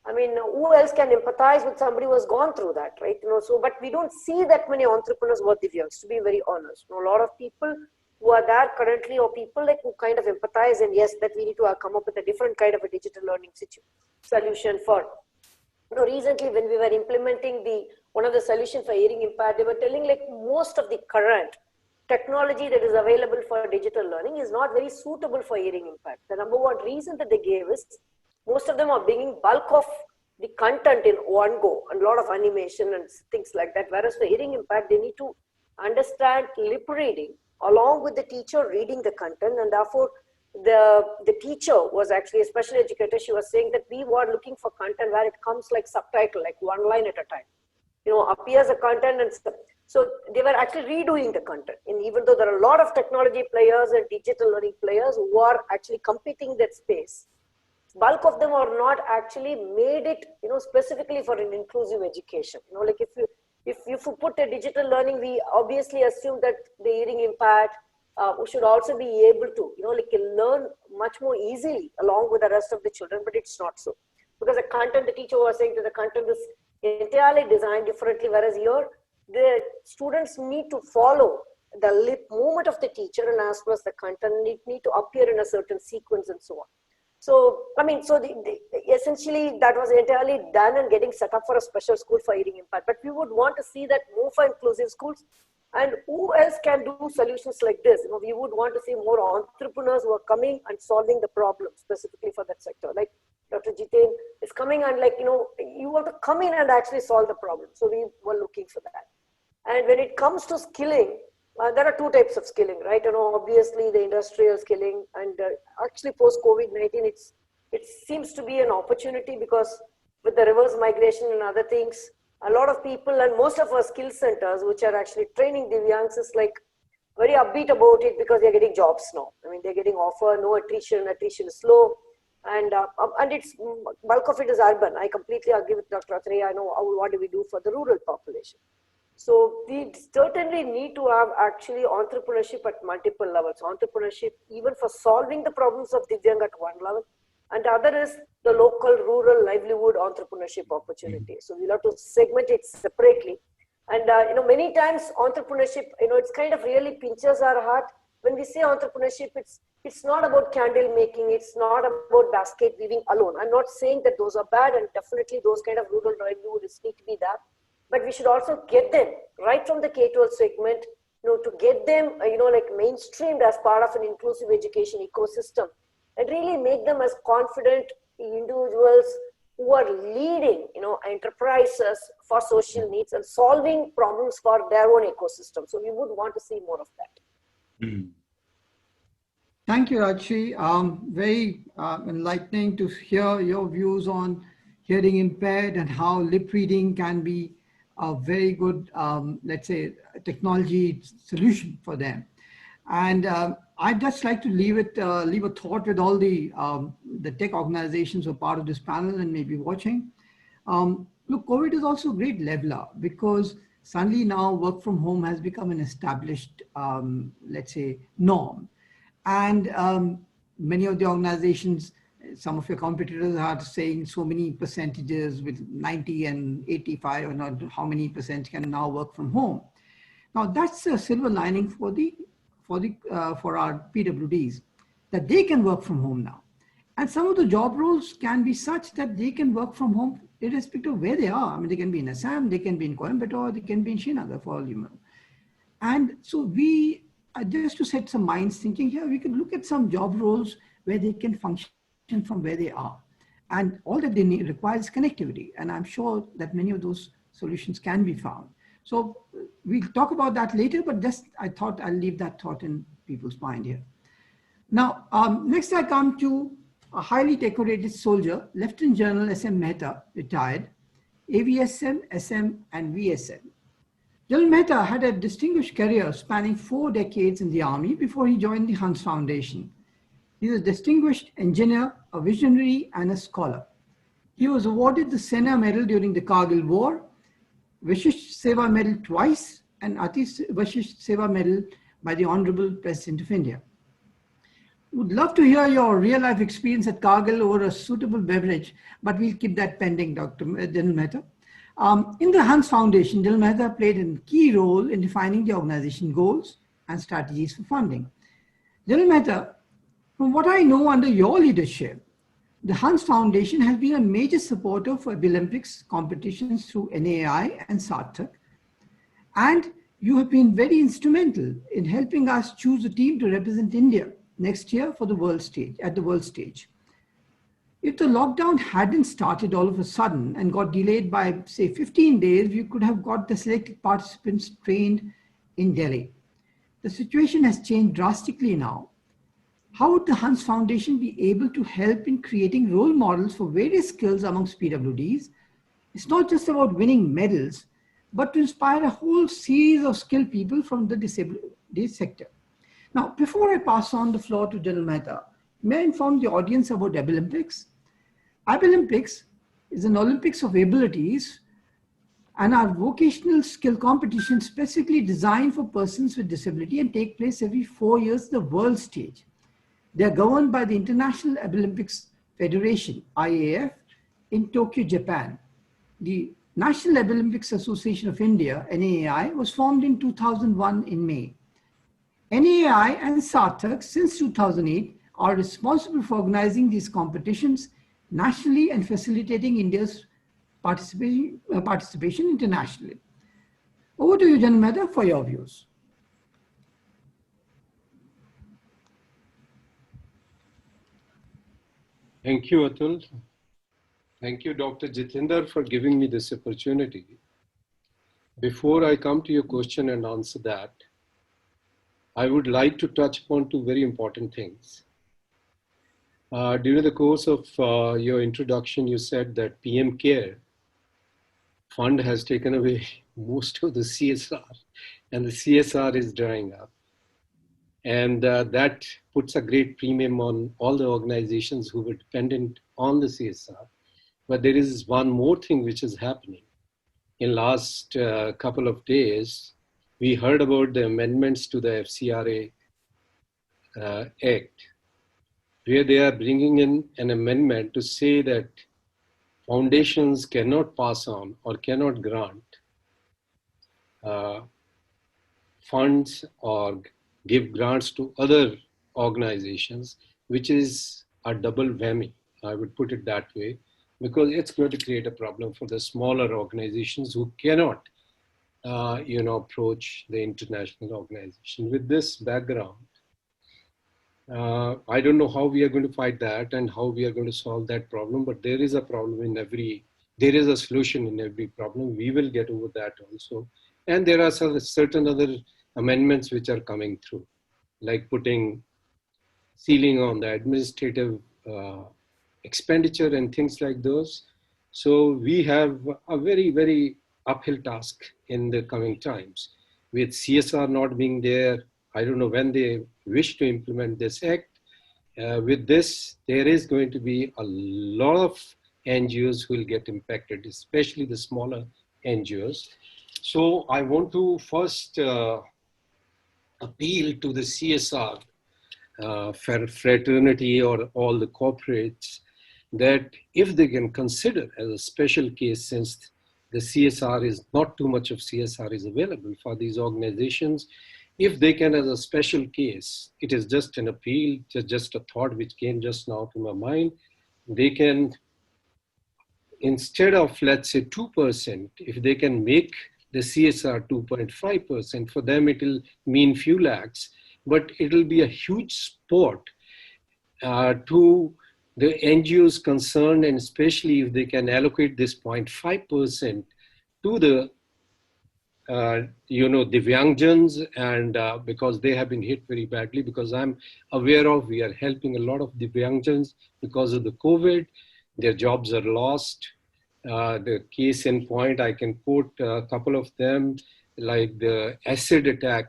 who else can empathize with somebody who has gone through that, right? So, but we don't see that many entrepreneurs who are Divyangs, to be very honest. A lot of people who are there currently, or people like who kind of empathize, and yes, that we need to come up with a different kind of a digital learning solution for. Recently when we were implementing one of the solutions for hearing impact, they were telling like most of the current technology that is available for digital learning is not very suitable for hearing impact. The number one reason that they gave is most of them are bringing bulk of the content in one go, and a lot of animation and things like that. Whereas for hearing impact, they need to understand lip reading along with the teacher reading the content, and therefore the teacher was actually a special educator. She was saying that we were looking for content where it comes like subtitle, like one line at a time. Appears a content, and so they were actually redoing the content. And even though there are a lot of technology players and digital learning players who are actually competing in that space, bulk of them are not actually made it, specifically for an inclusive education. Like if you put a digital learning, we obviously assume that the hearing impact we should also be able to, learn much more easily along with the rest of the children, but it's not so. Because the content, the teacher was saying that the content is entirely designed differently, whereas here the students need to follow the lip movement of the teacher, and as well as the content need to appear in a certain sequence and so on. So, essentially that was entirely done and getting set up for a special school for hearing impact. But we would want to see that more for inclusive schools. And who else can do solutions like this? We would want to see more entrepreneurs who are coming and solving the problem specifically for that sector. Like Dr. Jiten is coming and you want to come in and actually solve the problem. So we were looking for that. And when it comes to skilling, there are two types of skilling, right? Obviously the industrial skilling, and actually post COVID-19, it seems to be an opportunity, because with the reverse migration and other things, a lot of people and most of our skill centers, which are actually training Divyangs, is like very upbeat about it, because they're getting jobs now. They're getting offer, no attrition is low, and it's bulk of it is urban. I completely agree with Dr. Atreya. What do we do for the rural population? So we certainly need to have actually entrepreneurship at multiple levels. Entrepreneurship even for solving the problems of Divyang at one level, and the other is the local rural livelihood entrepreneurship opportunity. So we'll have to segment it separately. And many times entrepreneurship, it's kind of really pinches our heart. When we say entrepreneurship, it's not about candle making, it's not about basket weaving alone. I'm not saying that those are bad, and definitely those kind of rural livelihoods need to be there. But we should also get them right from the K-12 segment, to get them, mainstreamed as part of an inclusive education ecosystem, and really make them as confident individuals who are leading, enterprises for social needs and solving problems for their own ecosystem. So we would want to see more of that. Mm. Thank you, Rajshri. Very enlightening to hear your views on hearing impaired and how lip reading can be a very good, let's say, technology solution for them. And I'd just like to leave a thought with all the tech organizations who are part of this panel and maybe watching. Look, COVID is also a great leveler, because suddenly now work from home has become an established, let's say, norm. And many of the organizations, some of your competitors are saying so many percentages with 90 and 85 or not how many percent can now work from home. Now that's a silver lining for our PWDs, that they can work from home now. And some of the job roles can be such that they can work from home irrespective of where they are. They can be in Assam, they can be in Coimbatore, they can be in Srinagar, for all you know. And so we, just to set some minds thinking here, we can look at some job roles where they can function from where they are. And all that they need requires connectivity. And I'm sure that many of those solutions can be found. So we'll talk about that later, but just I thought I'll leave that thought in people's mind here. Now, next I come to a highly decorated soldier, Lieutenant General S.M. Mehta, retired, AVSM, SM, and VSM. General Mehta had a distinguished career spanning 4 decades in the army before he joined the Hans Foundation. He is a distinguished engineer, a visionary, and a scholar. He was awarded the Sena Medal during the Kargil War, Vishisht Seva Medal twice, and Ati Vishisht Seva Medal by the Honorable President of India. Would love to hear your real-life experience at Kargil over a suitable beverage, but we'll keep that pending, General Mehta. In the Hans Foundation, General Mehta played a key role in defining the organization goals and strategies for funding. General Mehta, from what I know under your leadership, the Hans Foundation has been a major supporter for Olympics competitions through NAI and Sarthak, and you have been very instrumental in helping us choose a team to represent India next year for the world stage, at the world stage. If the lockdown hadn't started all of a sudden and got delayed by, say, 15 days, we could have got the selected participants trained in Delhi. The situation has changed drastically now. How would the Hans Foundation be able to help in creating role models for various skills amongst PWDs? It's not just about winning medals, but to inspire a whole series of skilled people from the disability sector. Now, before I pass on the floor to General Mehta, may I inform the audience about Olympics? Olympics is an Olympics of abilities and are vocational skill competitions specifically designed for persons with disability and take place every 4 years at the world stage. They are governed by the International Olympics Federation, IAF, in Tokyo, Japan. The National Olympics Association of India, NAI, was formed in 2001 in May. NAI and Sarthak, since 2008, are responsible for organizing these competitions nationally and facilitating India's participation internationally. Over to you, General Mehta, for your views. Thank you, Atul. Thank you, Dr. Jitendra, for giving me this opportunity. Before I come to your question and answer that, I would like to touch upon 2 very important things. During the course of your introduction, you said that PM CARE fund has taken away most of the CSR, and the CSR is drying up. And that puts a great premium on all the organizations who were dependent on the CSR. But there is one more thing which is happening. In last couple of days, we heard about the amendments to the FCRA Act, where they are bringing in an amendment to say that foundations cannot pass on or cannot grant funds or give grants to other organizations, which is a double whammy, I would put it that way, because it's going to create a problem for the smaller organizations who cannot approach the international organization. With this background, I don't know how we are going to fight that and how we are going to solve that problem, but there is a problem in there is a solution in every problem. We will get over that also. And there are certain other amendments which are coming through, like putting ceiling on the administrative expenditure and things like those. So we have a very, very uphill task in the coming times. With CSR not being there, I don't know when they wish to implement this act. With this, there is going to be a lot of NGOs who will get impacted, especially the smaller NGOs. So I want to first appeal to the CSR fraternity or all the corporates that if they can consider as a special case, since the CSR is not too much of CSR is available for these organizations, if they can as a special case, it is just an appeal, just a thought which came just now to my mind, they can, instead of let's say 2%, if they can make the CSR 2.5%, for them it will mean few lakhs, but it will be a huge support to the NGOs concerned, and especially if they can allocate this 0.5% to the Divyangjans, and because they have been hit very badly, because I'm aware of, we are helping a lot of Divyangjans because of the COVID. Their jobs are lost. The case in point, I can quote a couple of them, like the acid attack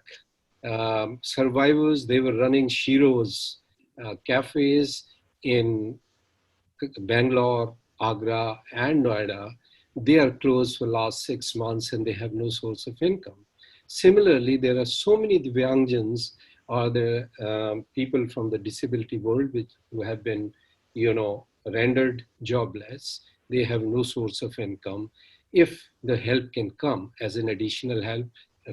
survivors. They were running Shiro's cafes in Bangalore, Agra, and Noida. They are closed for last 6 months and they have no source of income. Similarly, there are so many Divyangjans, or the people from the disability world who have been, rendered jobless. They have no source of income. If the help can come as an additional help,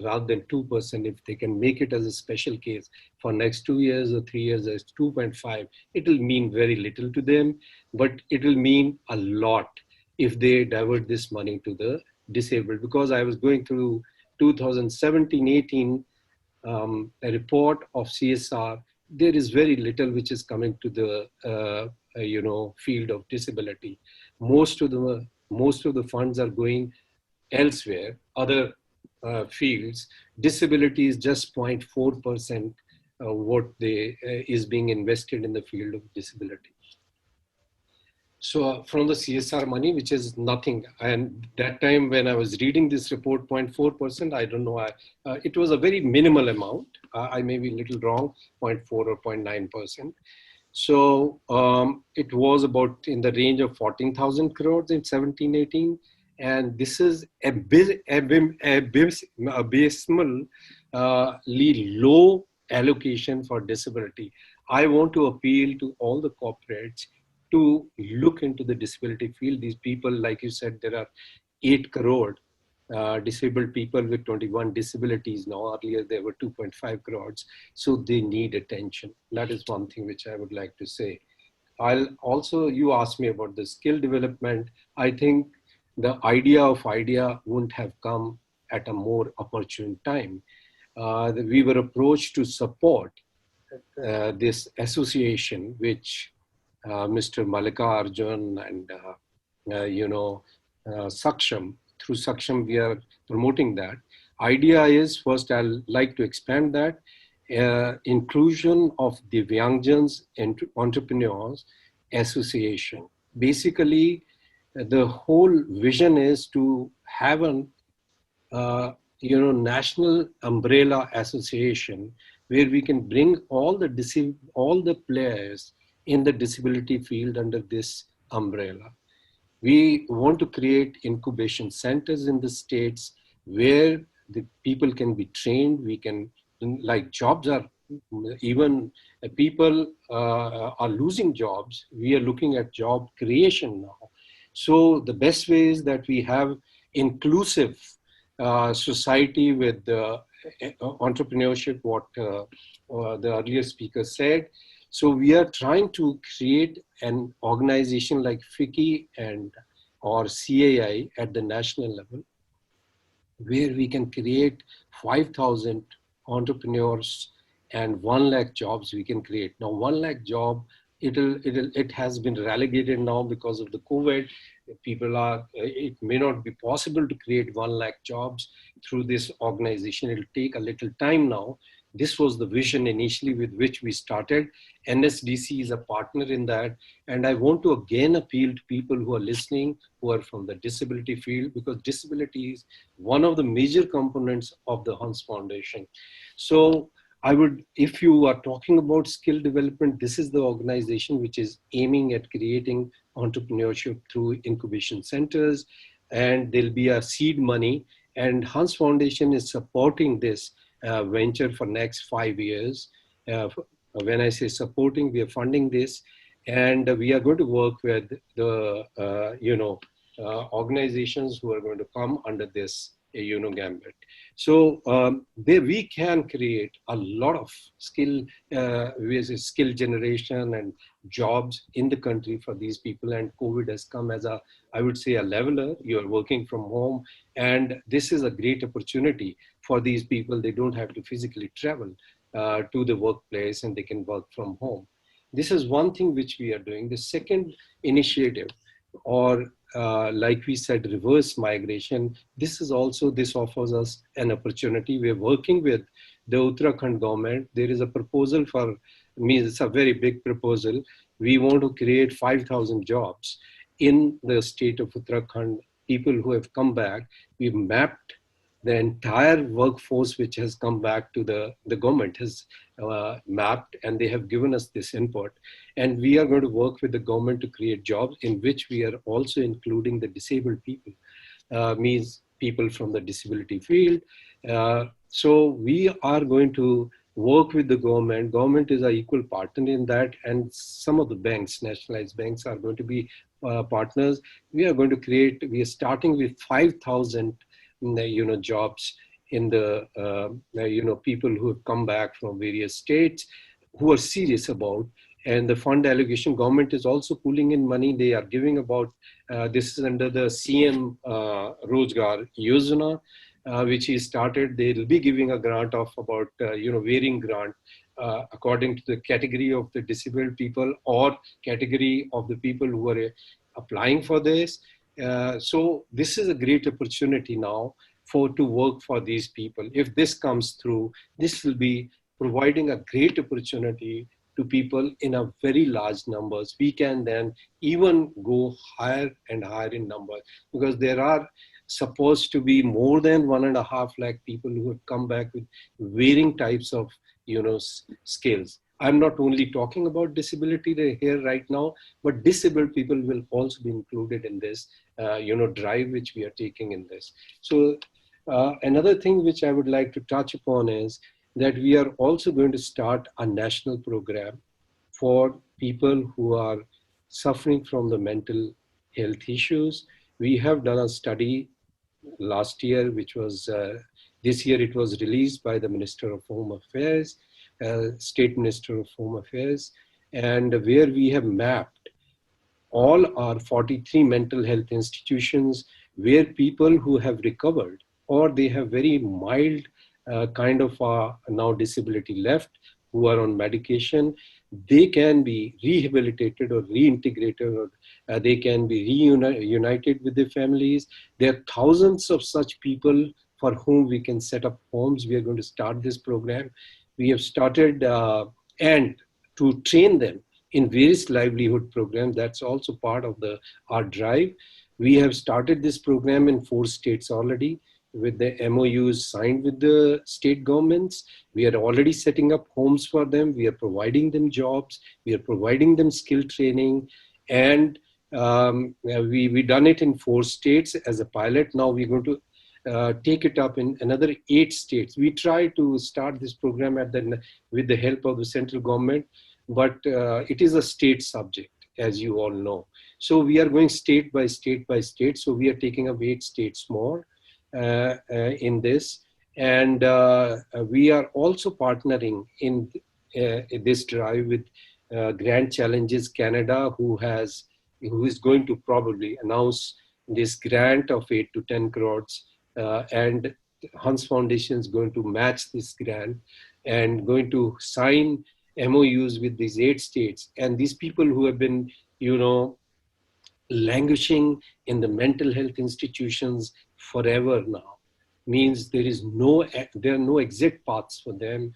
rather than 2%, if they can make it as a special case for next 2 years or 3 years as 2.5, it will mean very little to them, but it will mean a lot if they divert this money to the disabled. Because I was going through 2017-18, a report of CSR, there is very little which is coming to the field of disability. Most of the funds are going elsewhere, other fields. Disability is just 0.4% what is being invested in the field of disability. So from the CSR money, which is nothing, and that time when I was reading this report, 0.4%, I don't know, it was a very minimal amount. I may be a little wrong, 0.4 or 0.9%. So it was about in the range of 14,000 crores in 17-18. And this is abysmally low allocation for disability. I want to appeal to all the corporates to look into the disability field. These people, like you said, there are 8 crore disabled people with 21 disabilities now. Earlier there were 2.5 crores. So they need attention. That is one thing which I would like to say. You asked me about the skill development. I think the idea of IDEA wouldn't have come at a more opportune time. We were approached to support this association, which Mr. Mallikarjun and Saksham. Through Saksham, we are promoting that. Idea is, first I'll like to expand that, inclusion of Divyangjans Entrepreneurs Association. Basically, the whole vision is to have a national umbrella association where we can bring all the players in the disability field under this umbrella. We want to create incubation centers in the states where the people can be trained. We can, like jobs are, even people are losing jobs. We are looking at job creation now. So the best way is that we have inclusive society with entrepreneurship, what the earlier speaker said. So we are trying to create an organization like FICCI or CAI at the national level, where we can create 5,000 entrepreneurs and 1 lakh jobs we can create. Now 1 lakh job, it has been relegated now because of the COVID. It may not be possible to create 1 lakh jobs through this organization. It'll take a little time now. This was the vision initially with which we started. NSDC is a partner in that. And I want to again appeal to people who are listening, who are from the disability field, because disability is one of the major components of the Hans Foundation. So if you are talking about skill development, this is the organization which is aiming at creating entrepreneurship through incubation centers, and there'll be a seed money, and Hans Foundation is supporting this venture for next 5 years. When I say supporting, we are funding this, and we are going to work with the organizations who are going to come under this gambit. So we can create a lot of skill generation and jobs in the country for these people. And COVID has come as I would say, a leveler. You are working from home, and this is a great opportunity for these people. They don't have to physically travel to the workplace, and they can work from home. This is one thing which we are doing. The second initiative or like we said, reverse migration, this offers us an opportunity. We're working with the Uttarakhand government. There is a proposal for me, it's a very big proposal. We want to create 5,000 jobs in the state of Uttarakhand, people who have come back. We've mapped the entire workforce which has come back to the government has mapped, and they have given us this input. And we are going to work with the government to create jobs in which we are also including the disabled people, means people from the disability field. So we are going to work with the government. Government is an equal partner in that, and some of the banks, nationalized banks, are going to be partners. We are going to create, we are starting with 5,000 jobs in the people who have come back from various states who are serious about. And the fund allocation, government is also pulling in money. They are giving about, this is under the CM Rozgar Yojana, which is started. They will be giving a grant of about, varying grant according to the category of the disabled people or category of the people who are applying for this. So this is a great opportunity now to work for these people. If this comes through, this will be providing a great opportunity to people in a very large numbers. We can then even go higher and higher in numbers, because there are supposed to be more than 1.5 lakh people who have come back with varying types of skills. I'm not only talking about disability here right now, but disabled people will also be included in this, drive which we are taking in this. So another thing which I would like to touch upon is that we are also going to start a national program for people who are suffering from the mental health issues. We have done a study last year, which was, this year it was released by the Minister of Home Affairs, State Minister of Home Affairs, and where we have mapped all our 43 mental health institutions where people who have recovered or they have very mild kind of now disability left, who are on medication, they can be rehabilitated or reintegrated, or they can be reunited with their families. There are thousands of such people for whom we can set up homes. We are going to start this program. We have started and to train them in various livelihood programs. That's also part of our drive. We have started this program in 4 states already, with the MOUs signed with the state governments. We are already setting up homes for them. We are providing them jobs. We are providing them skill training. And we done it in 4 states as a pilot. Now we're going to take it up in another 8 states. We try to start this program with the help of the central government, but it is a state subject, as you all know. So we are going state by state by state. So we are taking up 8 states more in this. And we are also partnering in this drive with Grand Challenges Canada, who is going to probably announce this grant of 8 to 10 crores. And Hans Foundation is going to match this grant and going to sign MOUs with these 8 states. And these people who have been, languishing in the mental health institutions forever now, means there are no exit paths for them.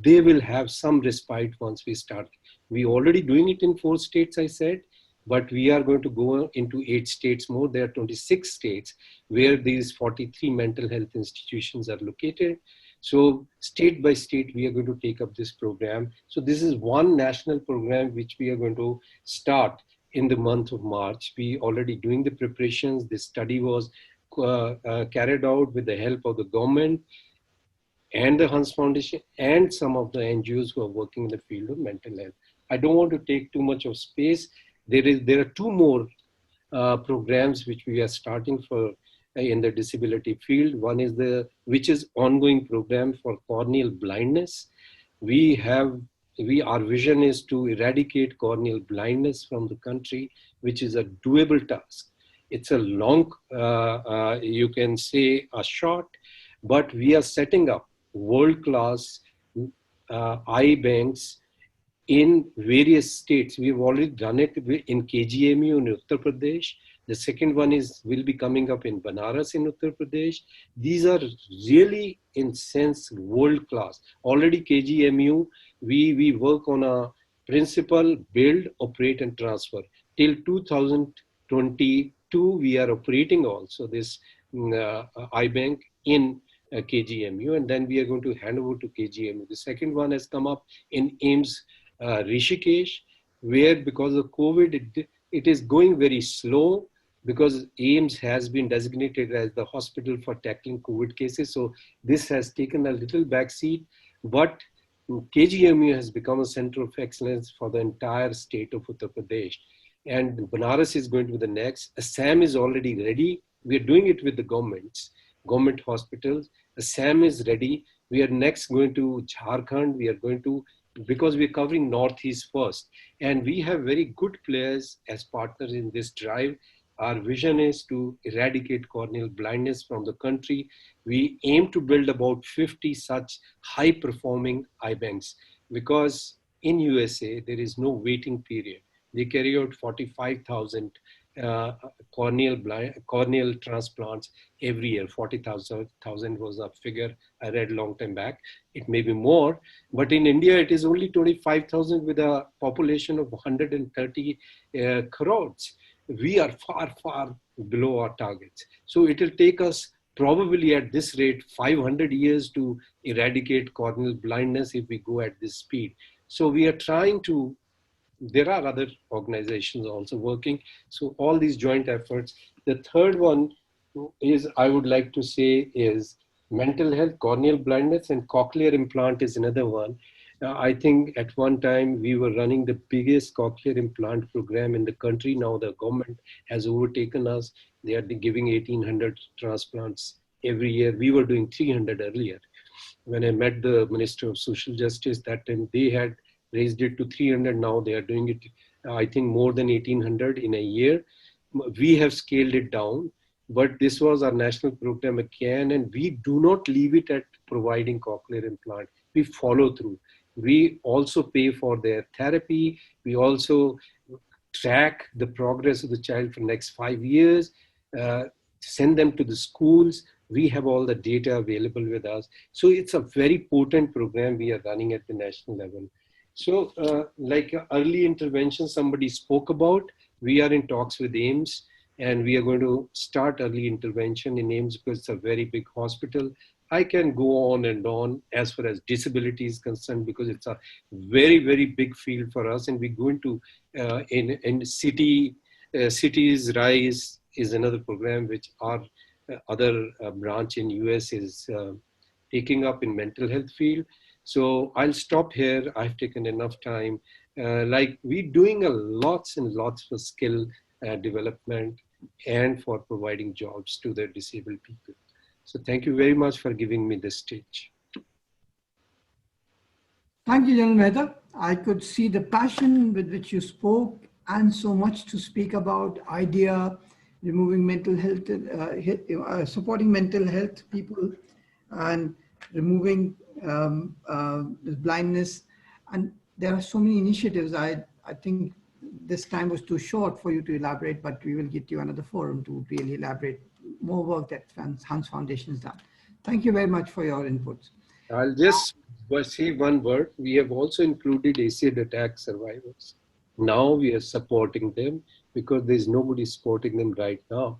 They will have some respite once we start. We already doing it in 4 states, I said, but we are going to go into 8 states more. There are 26 states where these 43 mental health institutions are located. So state by state, we are going to take up this program. So this is one national program which we are going to start in the month of March. We already doing the preparations. This study was carried out with the help of the government and the Hans Foundation and some of the NGOs who are working in the field of mental health. I don't want to take too much of space. There are 2 more programs which we are starting for in the disability field. One is which is ongoing program for corneal blindness. Our vision is to eradicate corneal blindness from the country, which is a doable task. It's a long, you can say a short, but we are setting up world-class eye banks in various states. We've already done it in KGMU in Uttar Pradesh. The second one will be coming up in Banaras in Uttar Pradesh. These are really, in sense, world class. Already KGMU, we work on a principle, build, operate, and transfer. Till 2022, we are operating also this iBank in KGMU, and then we are going to hand over to KGMU. The second one has come up in AIIMS Rishikesh, where because of COVID, it is going very slow, because AIIMS has been designated as the hospital for tackling COVID cases. So this has taken a little backseat, but KGMU has become a center of excellence for the entire state of Uttar Pradesh. And Banaras is going to be the next. Assam is already ready. We are doing it with the government hospitals. Assam is ready. We are next going to Jharkhand. We are going to, because we're covering Northeast first. And we have very good players as partners in this drive. Our vision is to eradicate corneal blindness from the country. We aim to build about 50 such high-performing iBanks, because in USA, there is no waiting period. They carry out 45,000 corneal transplants every year. 40,000 was a figure I read a long time back. It may be more, but in India, it is only 25,000 with a population of 130 crores. We are far, far below our targets. So it will take us probably at this rate 500 years to eradicate corneal blindness if we go at this speed. So we are trying to, there are other organizations also working. So all these joint efforts. The third one is, I would like to say, is mental health, corneal blindness, and cochlear implant is another one. I think at one time we were running the biggest cochlear implant program in the country. Now the government has overtaken us. They are giving 1,800 transplants every year. We were doing 300 earlier. When I met the Minister of Social Justice that time, they had raised it to 300. Now they are doing it, I think, more than 1,800 in a year. We have scaled it down, but this was our national program again, and we do not leave it at providing cochlear implant. We follow through. We also pay for their therapy. We also track the progress of the child for the next 5 years, send them to the schools. We have all the data available with us. So it's a very potent program we are running at the national level. So like early intervention somebody spoke about, we are in talks with AIIMS, and we are going to start early intervention in AIIMS because it's a very big hospital. I can go on and on as far as disability is concerned, because it's a very, very big field for us. And we go into in Cities Rise is another program which our other branch in US is taking up in mental health field. So I'll stop here. I've taken enough time. Like we're doing lots and lots for skill development and for providing jobs to the disabled people. So thank you very much for giving me this stage. Thank you, General Mehta. I could see the passion with which you spoke, and so much to speak about IDEA, removing mental health, supporting mental health people, and removing blindness. And there are so many initiatives. I think this time was too short for you to elaborate, but we will get you another forum to really elaborate more work that Hans Foundation has done. Thank you very much for your inputs. I'll just say one word. We have also included acid attack survivors. Now we are supporting them because there's nobody supporting them right now.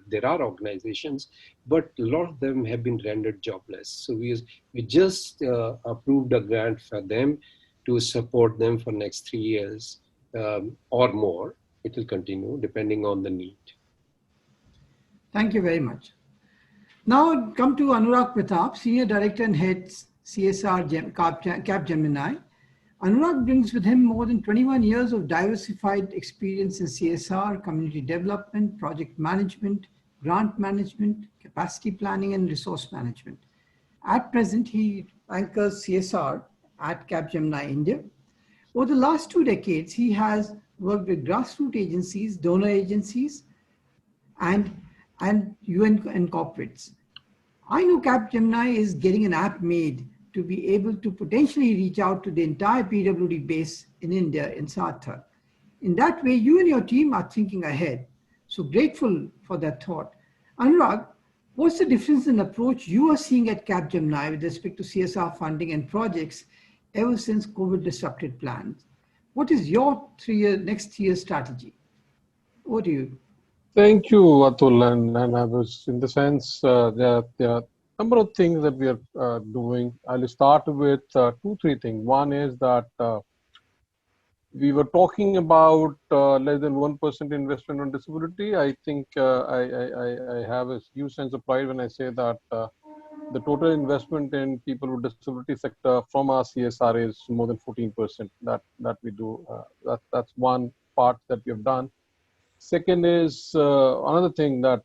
There are organizations, but a lot of them have been rendered jobless. So we just approved a grant for them to support them for next 3 years or more. It will continue depending on the need. Thank you very much. Now come to Anurag Pratap, Senior Director and Head CSR Capgemini. Anurag brings with him more than 21 years of diversified experience in CSR, community development, project management, grant management, capacity planning, and resource management. At present, he anchors CSR at Capgemini India. Over the last 2 decades, he has worked with grassroots agencies, donor agencies, and UN and corporates. I know Capgemini is getting an app made to be able to potentially reach out to the entire PWD base in India in Sarthak. In that way, you and your team are thinking ahead. So grateful for that thought. Anurag, what's the difference in approach you are seeing at Capgemini with respect to CSR funding and projects ever since COVID disrupted plans? What is your next 3 year strategy? What do you? Thank you, Atul. And I was in the sense there are a number of things that we are doing. I'll start with two, three things. One is that we were talking about less than 1% investment on disability. I think I have a huge sense of pride when I say that the total investment in people with disability sector from our CSR is more than 14% that we do. That's one part that we have done. Second is another thing that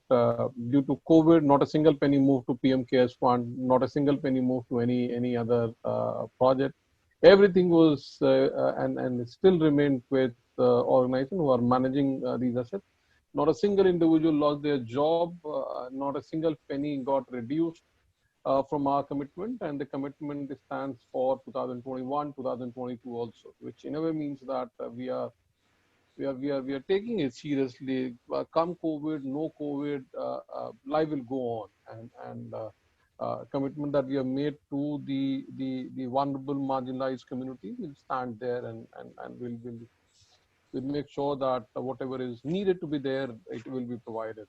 due to COVID, not a single penny moved to PM Cares Fund, not a single penny moved to any other project. Everything was and it still remained with organizations who are managing these assets. Not a single individual lost their job. Not a single penny got reduced from our commitment, and the commitment stands for 2021, 2022 also, which in a way means that we are taking it seriously. Come COVID, no COVID, life will go on, and commitment that we have made to the vulnerable, marginalized community will stand there, and we'll make sure that whatever is needed to be there, it will be provided.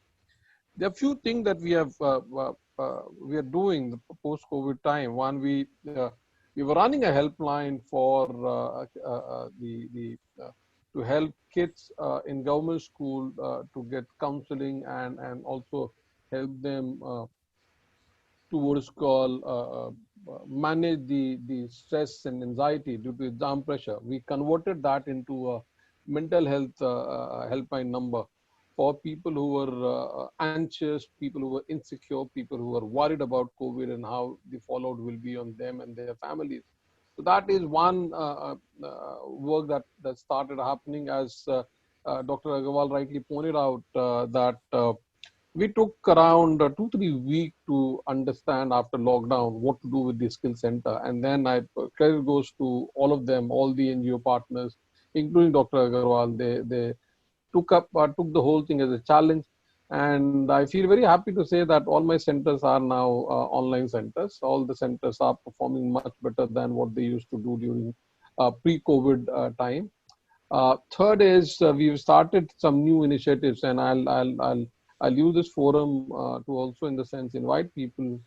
There are few things that we are doing the post-COVID time. One, we were running a helpline for to help kids in government school to get counseling and also help them to what is called manage the stress and anxiety due to exam pressure. We converted that into a mental health helpline number for people who were anxious, people who were insecure, people who were worried about COVID and how the fallout will be on them and their families. So that is one work that started happening, as Dr. Agarwal rightly pointed out, that we took around 2-3 weeks to understand after lockdown what to do with the skill center. And then credit goes to all of them, all the NGO partners, including Dr. Agarwal. They took the whole thing as a challenge. And I feel very happy to say that all my centers are now online centers. All the centers are performing much better than what they used to do during pre-COVID time. Third is we've started some new initiatives, and I'll use this forum to also, in the sense, invite people.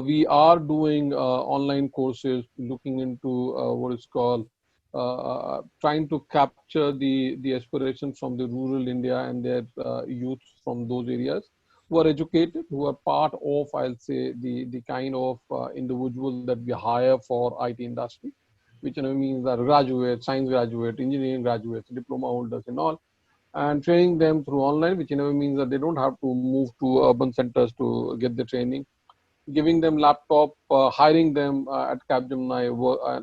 We are doing online courses, looking into what is called trying to capture the aspirations from the rural India and their youth from those areas who are educated, who are part of, I'll say, the kind of individual that we hire for IT industry, which means that graduates, science graduates, engineering graduates, diploma holders and all, and training them through online, which means that they don't have to move to urban centers to get the training. Giving them laptop, hiring them at Capgemini,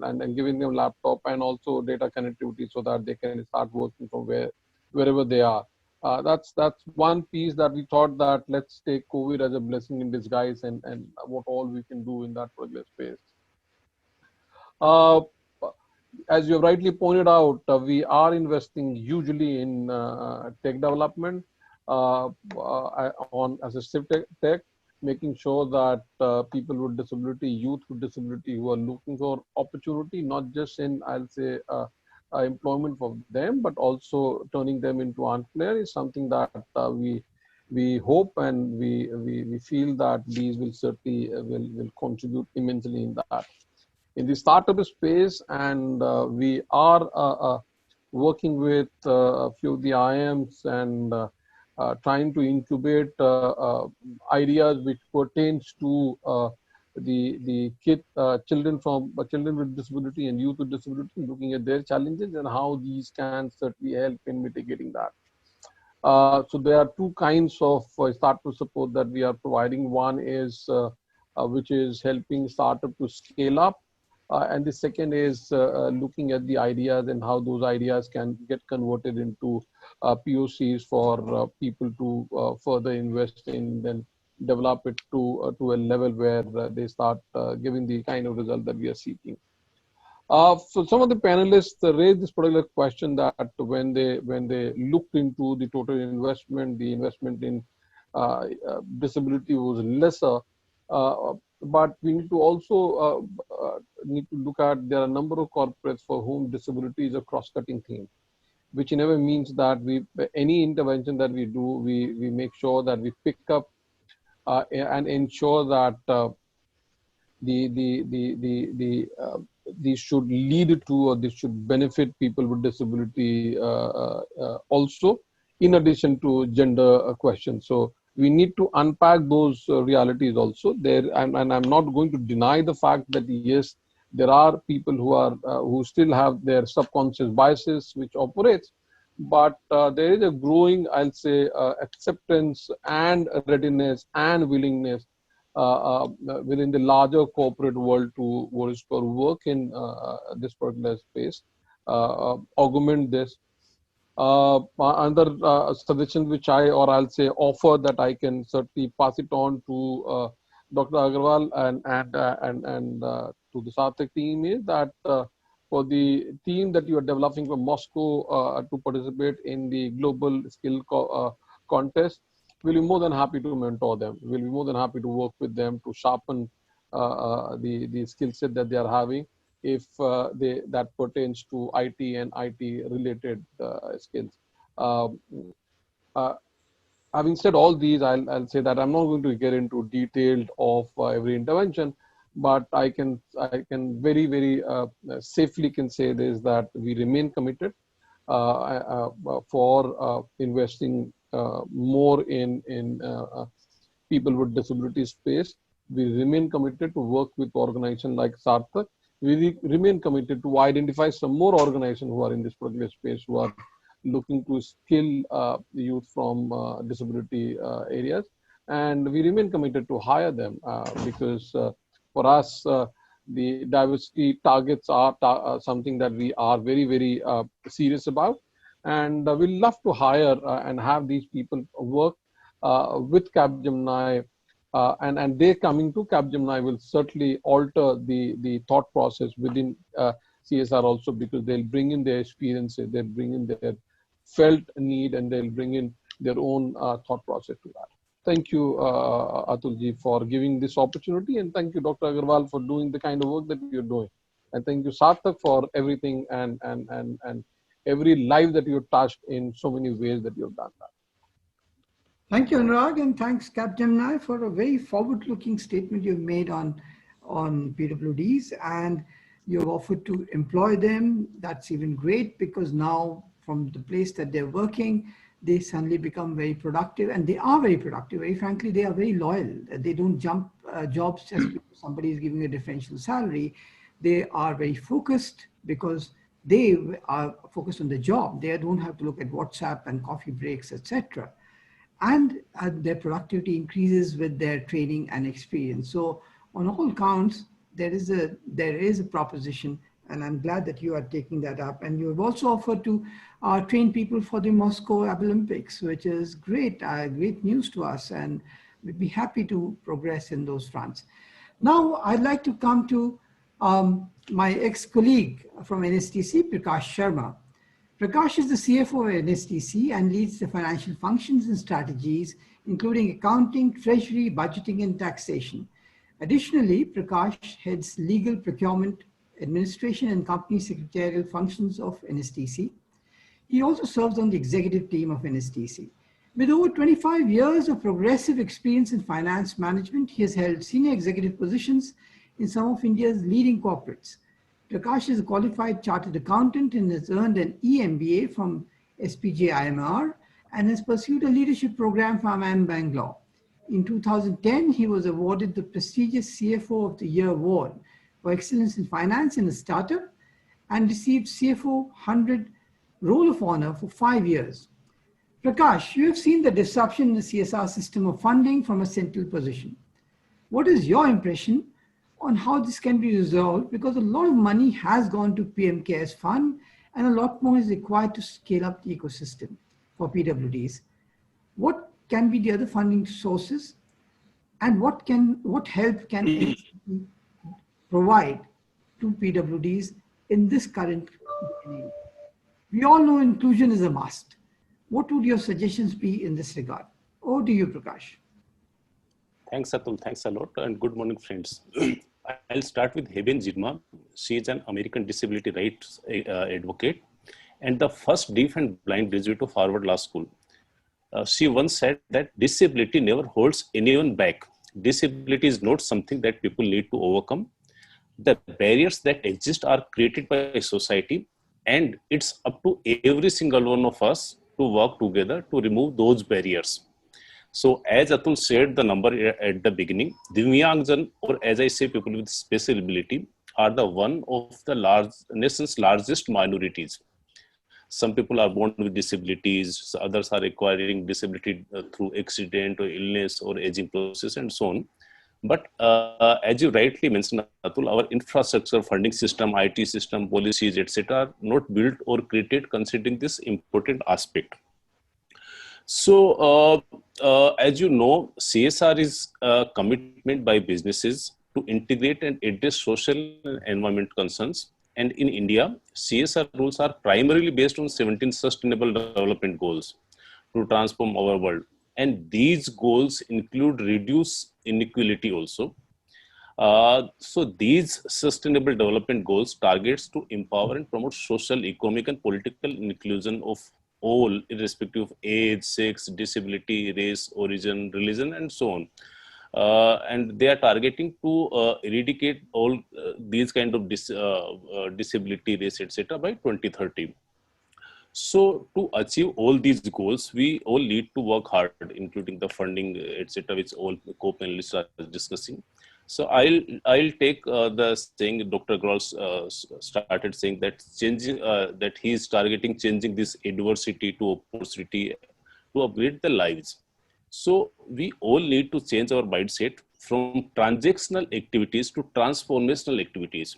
and giving them laptop and also data connectivity so that they can start working from wherever they are. That's one piece that we thought that let's take COVID as a blessing in disguise and what all we can do in that particular space. As you have rightly pointed out, we are investing hugely in tech development on assistive tech, making sure that people with disability, youth with disability who are looking for opportunity, not just in, I'll say, employment for them, but also turning them into entrepreneurs, is something that we hope and we feel that these will certainly will contribute immensely in that. In the startup space, and we are working with a few of the IIMs and trying to incubate ideas which pertains to the children with disability and youth with disability, looking at their challenges and how these can certainly help in mitigating that. So there are two kinds of startup support that we are providing. One is which is helping startup to scale up. And the second is looking at the ideas and how those ideas can get converted into POCs for people to further invest in, then develop it to a level where they start giving the kind of result that we are seeking. So some of the panelists raised this particular question that when they looked into the total investment, the investment in disability was lesser. But we need to also need to look at there are a number of corporates for whom disability is a cross-cutting theme, which in a way means that any intervention that we do, we make sure that we pick up and ensure that these should lead to, or this should benefit people with disability also, in addition to gender questions. So we need to unpack those realities also there, and I'm not going to deny the fact that yes, there are people who are who still have their subconscious biases which operates, but there is a growing, I'll say, acceptance and readiness and willingness within the larger corporate world to work in this particular space, augment this. Another suggestion which I'll say offer that I can certainly pass it on to Dr. Agarwal and to the Sarthak team is that for the team that you are developing from Moscow to participate in the global skill contest, we'll be more than happy to mentor them. We'll be more than happy to work with them to sharpen the skill set that they are having, if that pertains to IT and IT related skills. Having said all these, I'll say that I'm not going to get into detailed of every intervention, but I can very, very safely can say this, that we remain committed for investing more in people with disability space. We remain committed to work with organizations like Sarthak. We remain committed to identify some more organizations who are in this particular space, who are looking to skill youth from disability areas. And we remain committed to hire them because for us, the diversity targets are something that we are very, very serious about. And we'll love to hire and have these people work with Capgemini, and they coming to Capgemini will certainly alter the thought process within CSR also, because they'll bring in their experiences, they'll bring in their felt need, and they'll bring in their own thought process to that. Thank you, Atulji, for giving this opportunity, and thank you, Dr. Agarwal, for doing the kind of work that you're doing. And thank you, Sarthak, for everything and every life that you've touched in so many ways that you've done that. Thank you, Anurag, and thanks Capgemini for a very forward-looking statement you've made on PWDs, and you've offered to employ them. That's even great, because now from the place that they're working, they suddenly become very productive, and they are very productive. Very frankly, they are very loyal. They don't jump jobs just because somebody is giving a differential salary. They are very focused because they are focused on the job. They don't have to look at WhatsApp and coffee breaks, etc. And their productivity increases with their training and experience. So on all counts, there is a proposition, and I'm glad that you are taking that up. And you have also offered to train people for the Moscow Olympics, which is great, great news to us, and we'd be happy to progress in those fronts. Now, I'd like to come to my ex-colleague from NSTC, Prakash Sharma. Prakash is the CFO of NSTC and leads the financial functions and strategies, including accounting, treasury, budgeting, and taxation. Additionally, Prakash heads legal, procurement, administration, and company secretarial functions of NSTC. He also serves on the executive team of NSTC. With over 25 years of progressive experience in finance management, he has held senior executive positions in some of India's leading corporates. Prakash is a qualified chartered accountant and has earned an EMBA from SPJ IMR and has pursued a leadership program from IIM Bangalore. In 2010, he was awarded the prestigious CFO of the Year Award for excellence in finance in a startup and received CFO 100 Roll of Honor for 5 years. Prakash, you have seen the disruption in the CSR system of funding from a central position. What is your impression on how this can be resolved? Because a lot of money has gone to PM CARES Fund and a lot more is required to scale up the ecosystem for PWDs. What can be the other funding sources, and what help can NSTC provide to PWDs in this current day? We all know inclusion is a must. What would your suggestions be in this regard? Over to you, Prakash. Thanks, Atul. Thanks a lot. And good morning, friends. I'll start with Heben Jirma. She is an American disability rights advocate and the first deaf and blind graduate of Harvard Law School. She once said that disability never holds anyone back. Disability is not something that people need to overcome. The barriers that exist are created by society, and it's up to every single one of us to work together to remove those barriers. So as Atul shared the number at the beginning, Divyangjan, or as I say, people with special ability, are the one of the nation's largest minorities. Some people are born with disabilities, others are acquiring disability through accident or illness or aging process and so on. But as you rightly mentioned, Atul, our infrastructure, funding system, IT system, policies, etc., are not built or created considering this important aspect. So, as you know, CSR is a commitment by businesses to integrate and address social and environment concerns. And in India, CSR rules are primarily based on 17 Sustainable Development Goals to transform our world. And these goals include reduce inequality also. So these Sustainable Development Goals targets to empower and promote social, economic, and political inclusion of all, irrespective of age, sex, disability, race, origin, religion, and so on. And they are targeting to eradicate all these kind of disability, race, etc. by 2030. So to achieve all these goals, we all need to work hard, including the funding, etc., which all co-panelists are discussing. So I'll take the saying Dr. Gross started saying that changing that he is targeting changing this adversity to opportunity to upgrade the lives. So we all need to change our mindset from transactional activities to transformational activities.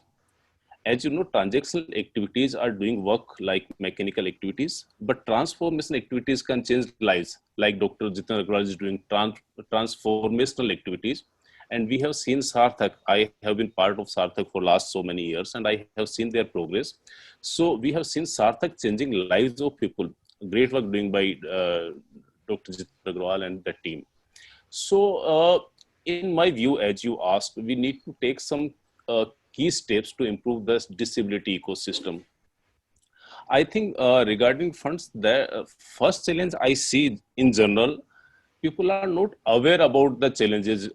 As you know, transactional activities are doing work like mechanical activities, but transformational activities can change lives, like Dr. Jitendra Agarwal is doing transformational activities. And we have seen Sarthak. I have been part of Sarthak for last so many years, and I have seen their progress. So we have seen Sarthak changing lives of people. Great work doing by Dr. Jitendra Agarwal and the team. So in my view, as you asked, we need to take some key steps to improve the disability ecosystem. I think regarding funds, the first challenge I see in general, people are not aware about the challenges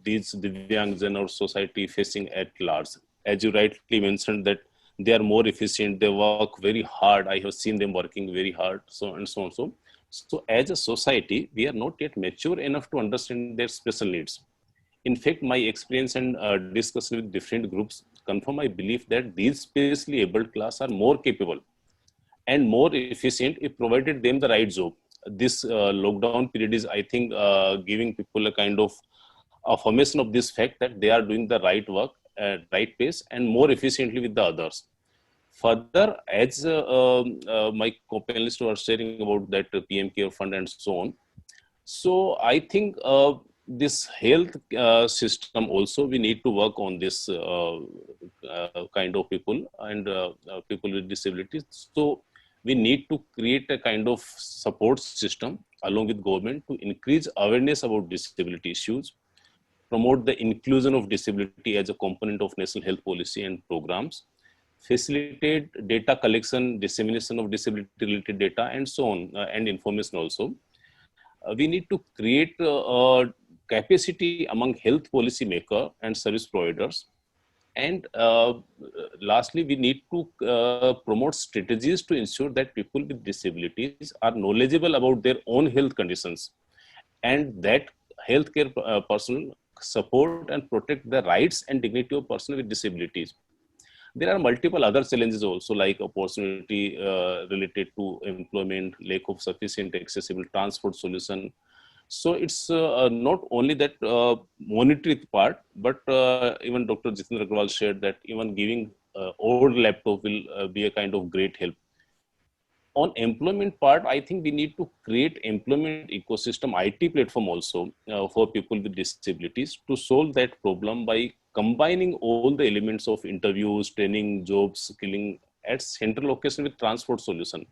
these Divyangjan or society facing at large. As you rightly mentioned that they are more efficient, they work very hard. I have seen them working very hard, so and so on. So as a society, we are not yet mature enough to understand their special needs. In fact, my experience and discussion with different groups confirm my belief that these specially abled class are more capable and more efficient if provided them the right job. This lockdown period is, I think, giving people a kind of affirmation of this fact that they are doing the right work at right pace and more efficiently with the others. Further, as my co-panelists were sharing about that PM Care Fund and so on. So I think this health system also, we need to work on this kind of people and people with disabilities. So we need to create a kind of support system along with government to increase awareness about disability issues, promote the inclusion of disability as a component of national health policy and programs, facilitate data collection, dissemination of disability related data and so on, and information also. We need to create capacity among health policy maker and service providers. And lastly, we need to promote strategies to ensure that people with disabilities are knowledgeable about their own health conditions and that healthcare personnel support and protect the rights and dignity of persons with disabilities. There are multiple other challenges also, like opportunity related to employment, lack of sufficient accessible transport solution. So it's not only that monetary part, but even Dr. Jitendra Agarwal shared that even giving old laptop will be a kind of great help. On employment part, I think we need to create employment ecosystem IT platform also for people with disabilities to solve that problem by combining all the elements of interviews, training, jobs, skilling at central location with transport solution.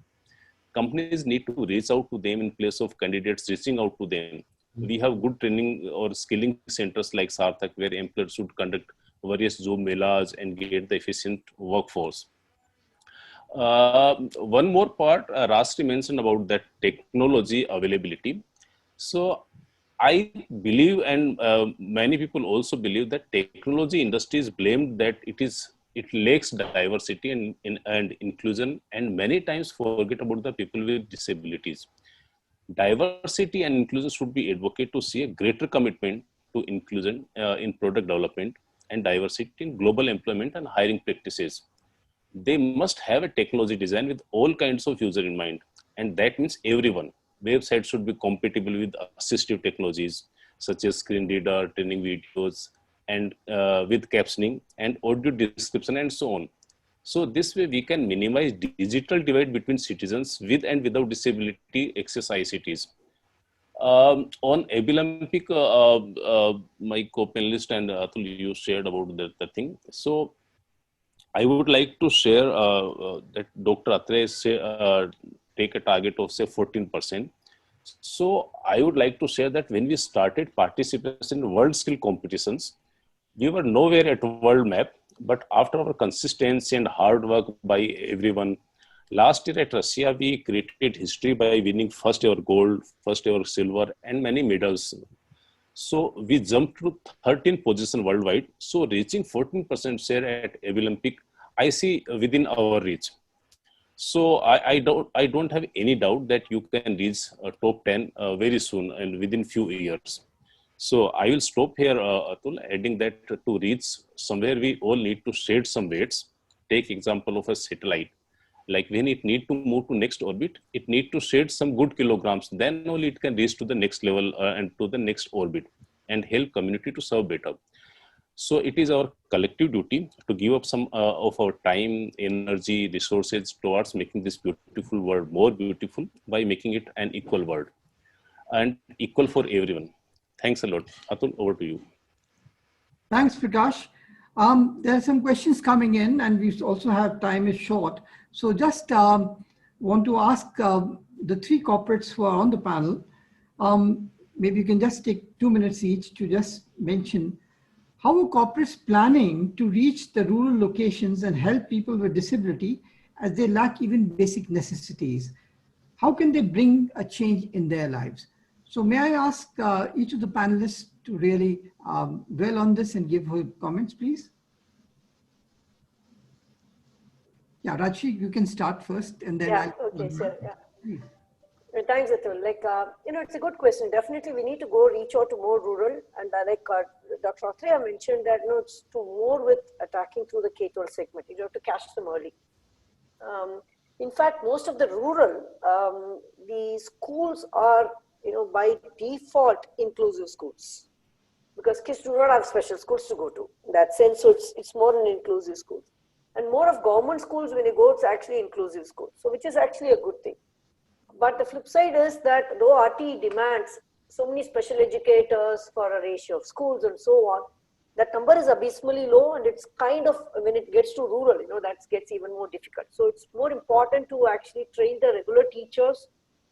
Companies need to reach out to them in place of candidates reaching out to them. We have good training or skilling centers like Sarthak, where employers should conduct various job melas and get the efficient workforce. One more part, Rashri mentioned about that technology availability. So I believe, and many people also believe, that technology industry is blamed that it lacks diversity and inclusion, and many times forget about the people with disabilities. Diversity and inclusion should be advocated to see a greater commitment to inclusion in product development and diversity in global employment and hiring practices. They must have a technology design with all kinds of user in mind, and that means everyone. Websites should be compatible with assistive technologies such as screen reader, training videos, and with captioning and audio description and so on. So this way we can minimize digital divide between citizens with and without disability access ICTs. On Abilympic, my co-panelist and Atul, you shared about the thing. So I would like to share that Dr. Atre take a target of say 14%. So I would like to share that when we started participation in world skill competitions, we were nowhere at world map, but after our consistency and hard work by everyone, last year at Russia, we created history by winning first ever gold, first ever silver, and many medals. So we jumped to 13th position worldwide. So reaching 14% share at Abilympic, I see within our reach. So I don't have any doubt that you can reach top 10 very soon and within few years. So I will stop here, Atul, adding that to reach somewhere we all need to shed some weights. Take example of a satellite. Like when it need to move to next orbit, it need to shed some good kilograms. Then only it can reach to the next level and to the next orbit and help community to serve better. So it is our collective duty to give up some of our time, energy, resources towards making this beautiful world more beautiful by making it an equal world and equal for everyone. Thanks a lot. Atul, over to you. Thanks, Prakash. There are some questions coming in, and we also have time is short. So just want to ask the three corporates who are on the panel, maybe you can just take 2 minutes each to just mention how are corporates planning to reach the rural locations and help people with disability as they lack even basic necessities? How can they bring a change in their lives? So may I ask each of the panelists to really dwell on this and give her comments, please? Yeah, Rajshri, you can start first and then Okay, sir. Yeah. Thanks, Atul. It's a good question. Definitely, we need to go reach out to more rural, and Dr. Athreya mentioned that, it's to more with attacking through the K-12 segment. You have to catch them early. In fact, most of the rural, the schools are, by default, inclusive schools, because kids do not have special schools to go to. In that sense, so it's more an inclusive school. And more of government schools, when you go, it's actually inclusive schools. So which is actually a good thing. But the flip side is that though RT demands so many special educators for a ratio of schools and so on, that number is abysmally low, and it's kind of, when it gets to rural, that gets even more difficult. So it's more important to actually train the regular teachers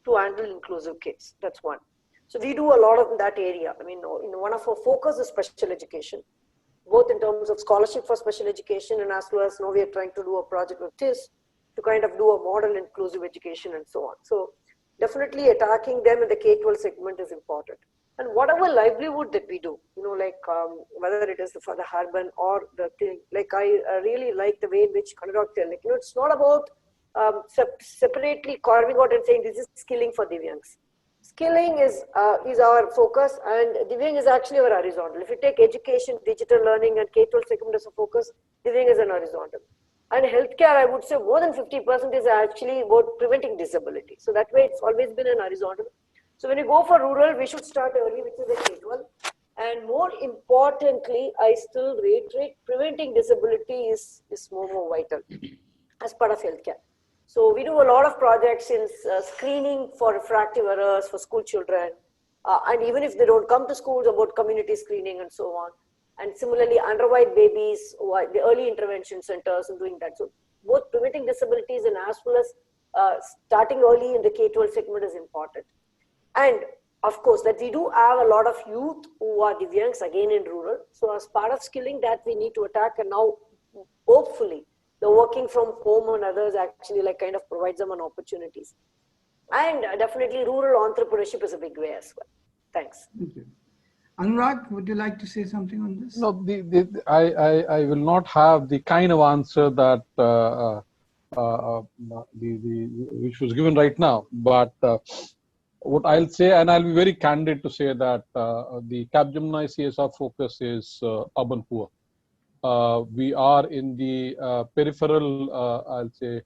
to handle inclusive kids. That's one. So we do a lot of that area. One of our focus is special education, both in terms of scholarship for special education, and as well as now we are trying to do a project with TIS to kind of do a model inclusive education and so on. So definitely attacking them in the K-12 segment is important. And whatever livelihood that we do, whether it is for the urban or the thing, I really like the way in which Kanadok tell, it's not about separately carving out and saying this is skilling for Divyangs. Skilling is our focus, and Divyang is actually our horizontal. If you take education, digital learning, and K-12 segment as a focus, Divyang is an horizontal. And healthcare, I would say more than 50% is actually about preventing disability. So that way it's always been an horizontal. So when you go for rural, we should start early, which is the K-12. And more importantly, I still reiterate, preventing disability is more vital as part of healthcare. So we do a lot of projects in screening for refractive errors for school children. And even if they don't come to schools, about community screening and so on. And similarly, underweight babies, the early intervention centers and doing that. So both preventing disabilities and as well as starting early in the K-12 segment is important. And of course, that we do have a lot of youth who are Divyangs again in rural. So as part of skilling that we need to attack, and now hopefully the working from home and others actually like kind of provides them an opportunities. And definitely rural entrepreneurship is a big way as well. Thanks. Thank you. Anurag, would you like to say something on this? No, I will not have the kind of answer that which was given right now. But what I'll say, and I'll be very candid to say that the Capgemini CSR focus is urban poor. We are in the peripheral, I'll say,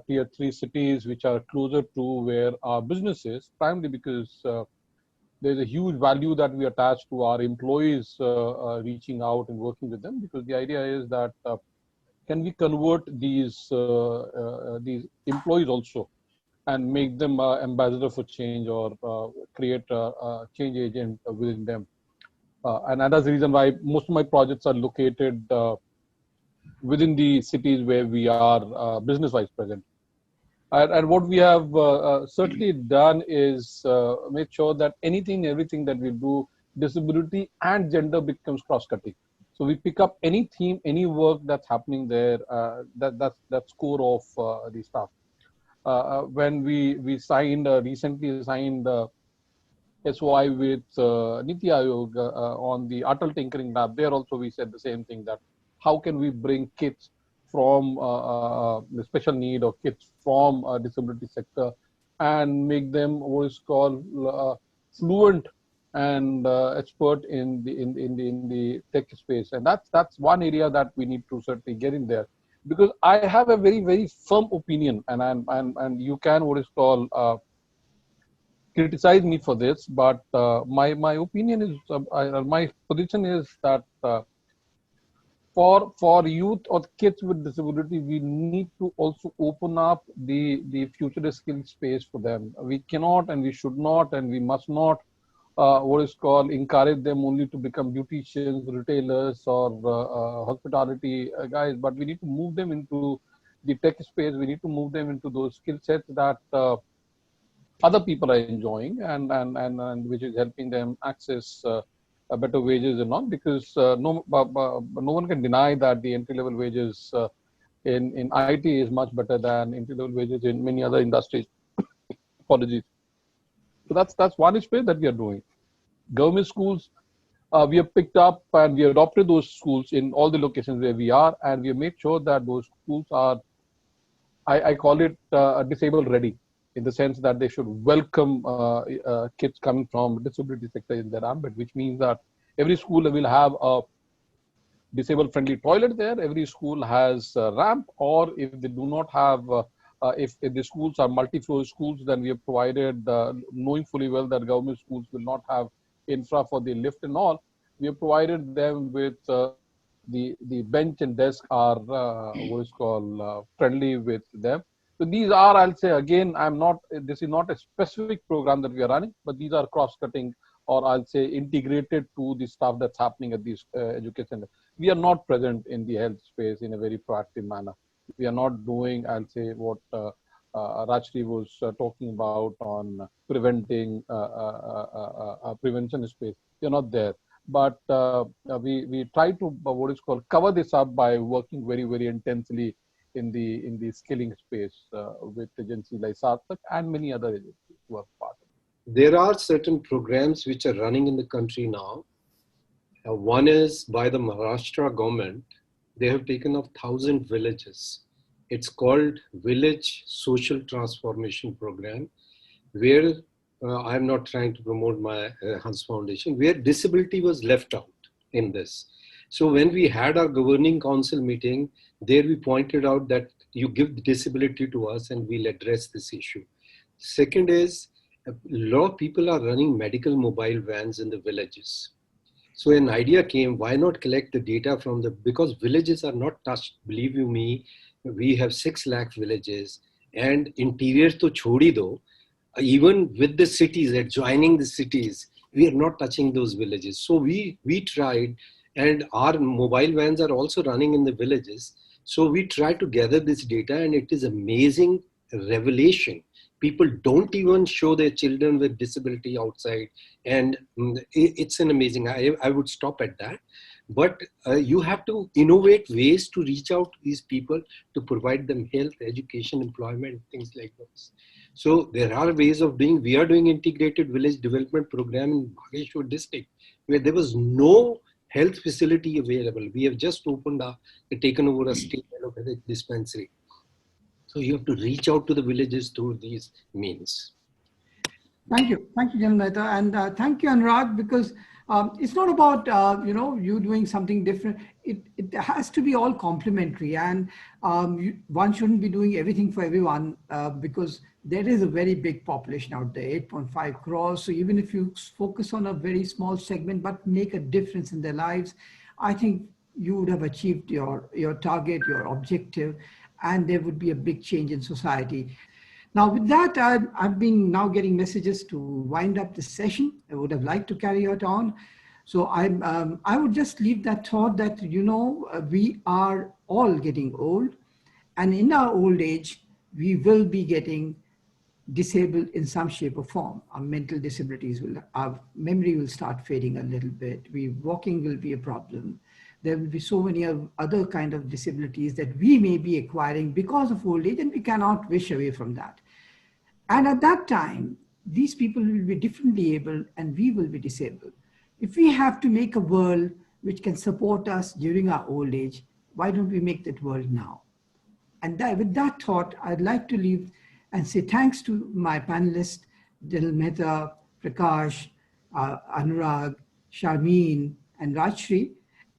tier 3 cities, which are closer to where our business is, primarily because there's a huge value that we attach to our employees reaching out and working with them, because the idea is that can we convert these employees also and make them ambassador for change or create a change agent within them. And that's the reason why most of my projects are located within the cities where we are business-wise present. And what we have certainly done is make sure that everything that we do, disability and gender becomes cross-cutting. So we pick up any theme, any work that's happening there, that's core of the stuff. When we recently signed SOI with Niti Aayog on the Atal Tinkering Lab, there also we said the same thing, that how can we bring kids from the special need or kids from disability sector and make them what is called fluent and expert in the tech space. And that's one area that we need to certainly get in there, because I have a very, very firm opinion, and you can what is called criticize me for this, but my opinion is my position is that for youth or kids with disability, we need to also open up the future skill space for them. We cannot and we should not and we must not what is called encourage them only to become beauticians, retailers, or hospitality guys, but we need to move them into the tech space. We need to move them into those skill sets that other people are enjoying and which is helping them access better wages and all, because no one can deny that the entry-level wages in IT is much better than entry-level wages in many other industries. Apologies. So that's one space that we are doing. Government schools, we have picked up and we adopted those schools in all the locations where we are, and we have made sure that those schools are, I call it disabled ready, in the sense that they should welcome kids coming from disability sector in their ambit, which means that every school will have a disabled friendly toilet there. Every school has a ramp, or if they do not have, if the schools are multi-floor schools, then we have provided, knowing fully well that government schools will not have infra for the lift and all, we have provided them with the bench and desk are what is called friendly with them. So these are, I'll say again, this is not a specific program that we are running, but these are cross-cutting, or I'll say integrated to the stuff that's happening at these education centers. We are not present in the health space in a very proactive manner. We are not doing, I'll say, what Rajshri was talking about on preventing prevention space. We are not there. But we try to what is called cover this up by working very, very intensely in the skilling space with agencies like Sarthak and many other agencies who are part of it. There are certain programs which are running in the country now. One is by the Maharashtra government. They have taken up 1,000 villages. It's called Village Social Transformation Program, where I'm not trying to promote my Hans Foundation, where disability was left out in this. So when we had our governing council meeting, there we pointed out that you give disability to us and we'll address this issue. Second is, a lot of people are running medical mobile vans in the villages. So an idea came, why not collect the data from because villages are not touched, believe you me, we have 6 lakh villages, and interiors to chhodi do, even with the cities, adjoining the cities, we are not touching those villages. So we tried, and our mobile vans are also running in the villages. So we try to gather this data, and it is amazing revelation. People don't even show their children with disability outside, and it's an amazing. I would stop at that. But you have to innovate ways to reach out to these people to provide them health, education, employment, things like those. So there are ways of doing. We are doing integrated village development program in Bageshwar district, where there was no health facility available. We have just taken over a state village dispensary. So you have to reach out to the villages through these means. Thank you, General Mehta, and thank you, Anurag, because it's not about you doing something different. It has to be all complementary, and one shouldn't be doing everything for everyone because there is a very big population out there, 8.5 crores. So even if you focus on a very small segment but make a difference in their lives, I think you would have achieved your target, your objective, and there would be a big change in society. Now, with that, I've been now getting messages to wind up this session. I would have liked to carry it on. So I would just leave that thought that, we are all getting old, and in our old age, we will be getting disabled in some shape or form. Our mental disabilities our memory will start fading a little bit. Walking will be a problem. There will be so many other kind of disabilities that we may be acquiring because of old age, and we cannot wish away from that. And at that time, these people will be differently able and we will be disabled. If we have to make a world which can support us during our old age, why don't we make that world now? And with that thought, I'd like to leave and say thanks to my panelists, General Mehta, Prakash, Anurag, Sharmeen, and Rajshri,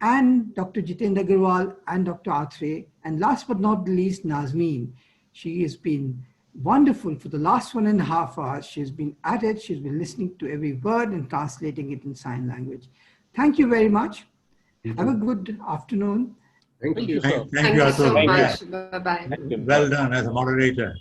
and Dr. Jitendra Agarwal and Dr. Atre, and last but not least, Nazmeen. She has been wonderful for the last 1.5 hours. She's been at it. She's been listening to every word and translating it in sign language. Thank you very much. Have a good afternoon. Thank you. Sir. Thank you so Atul. much. Bye-bye. Well done as a moderator.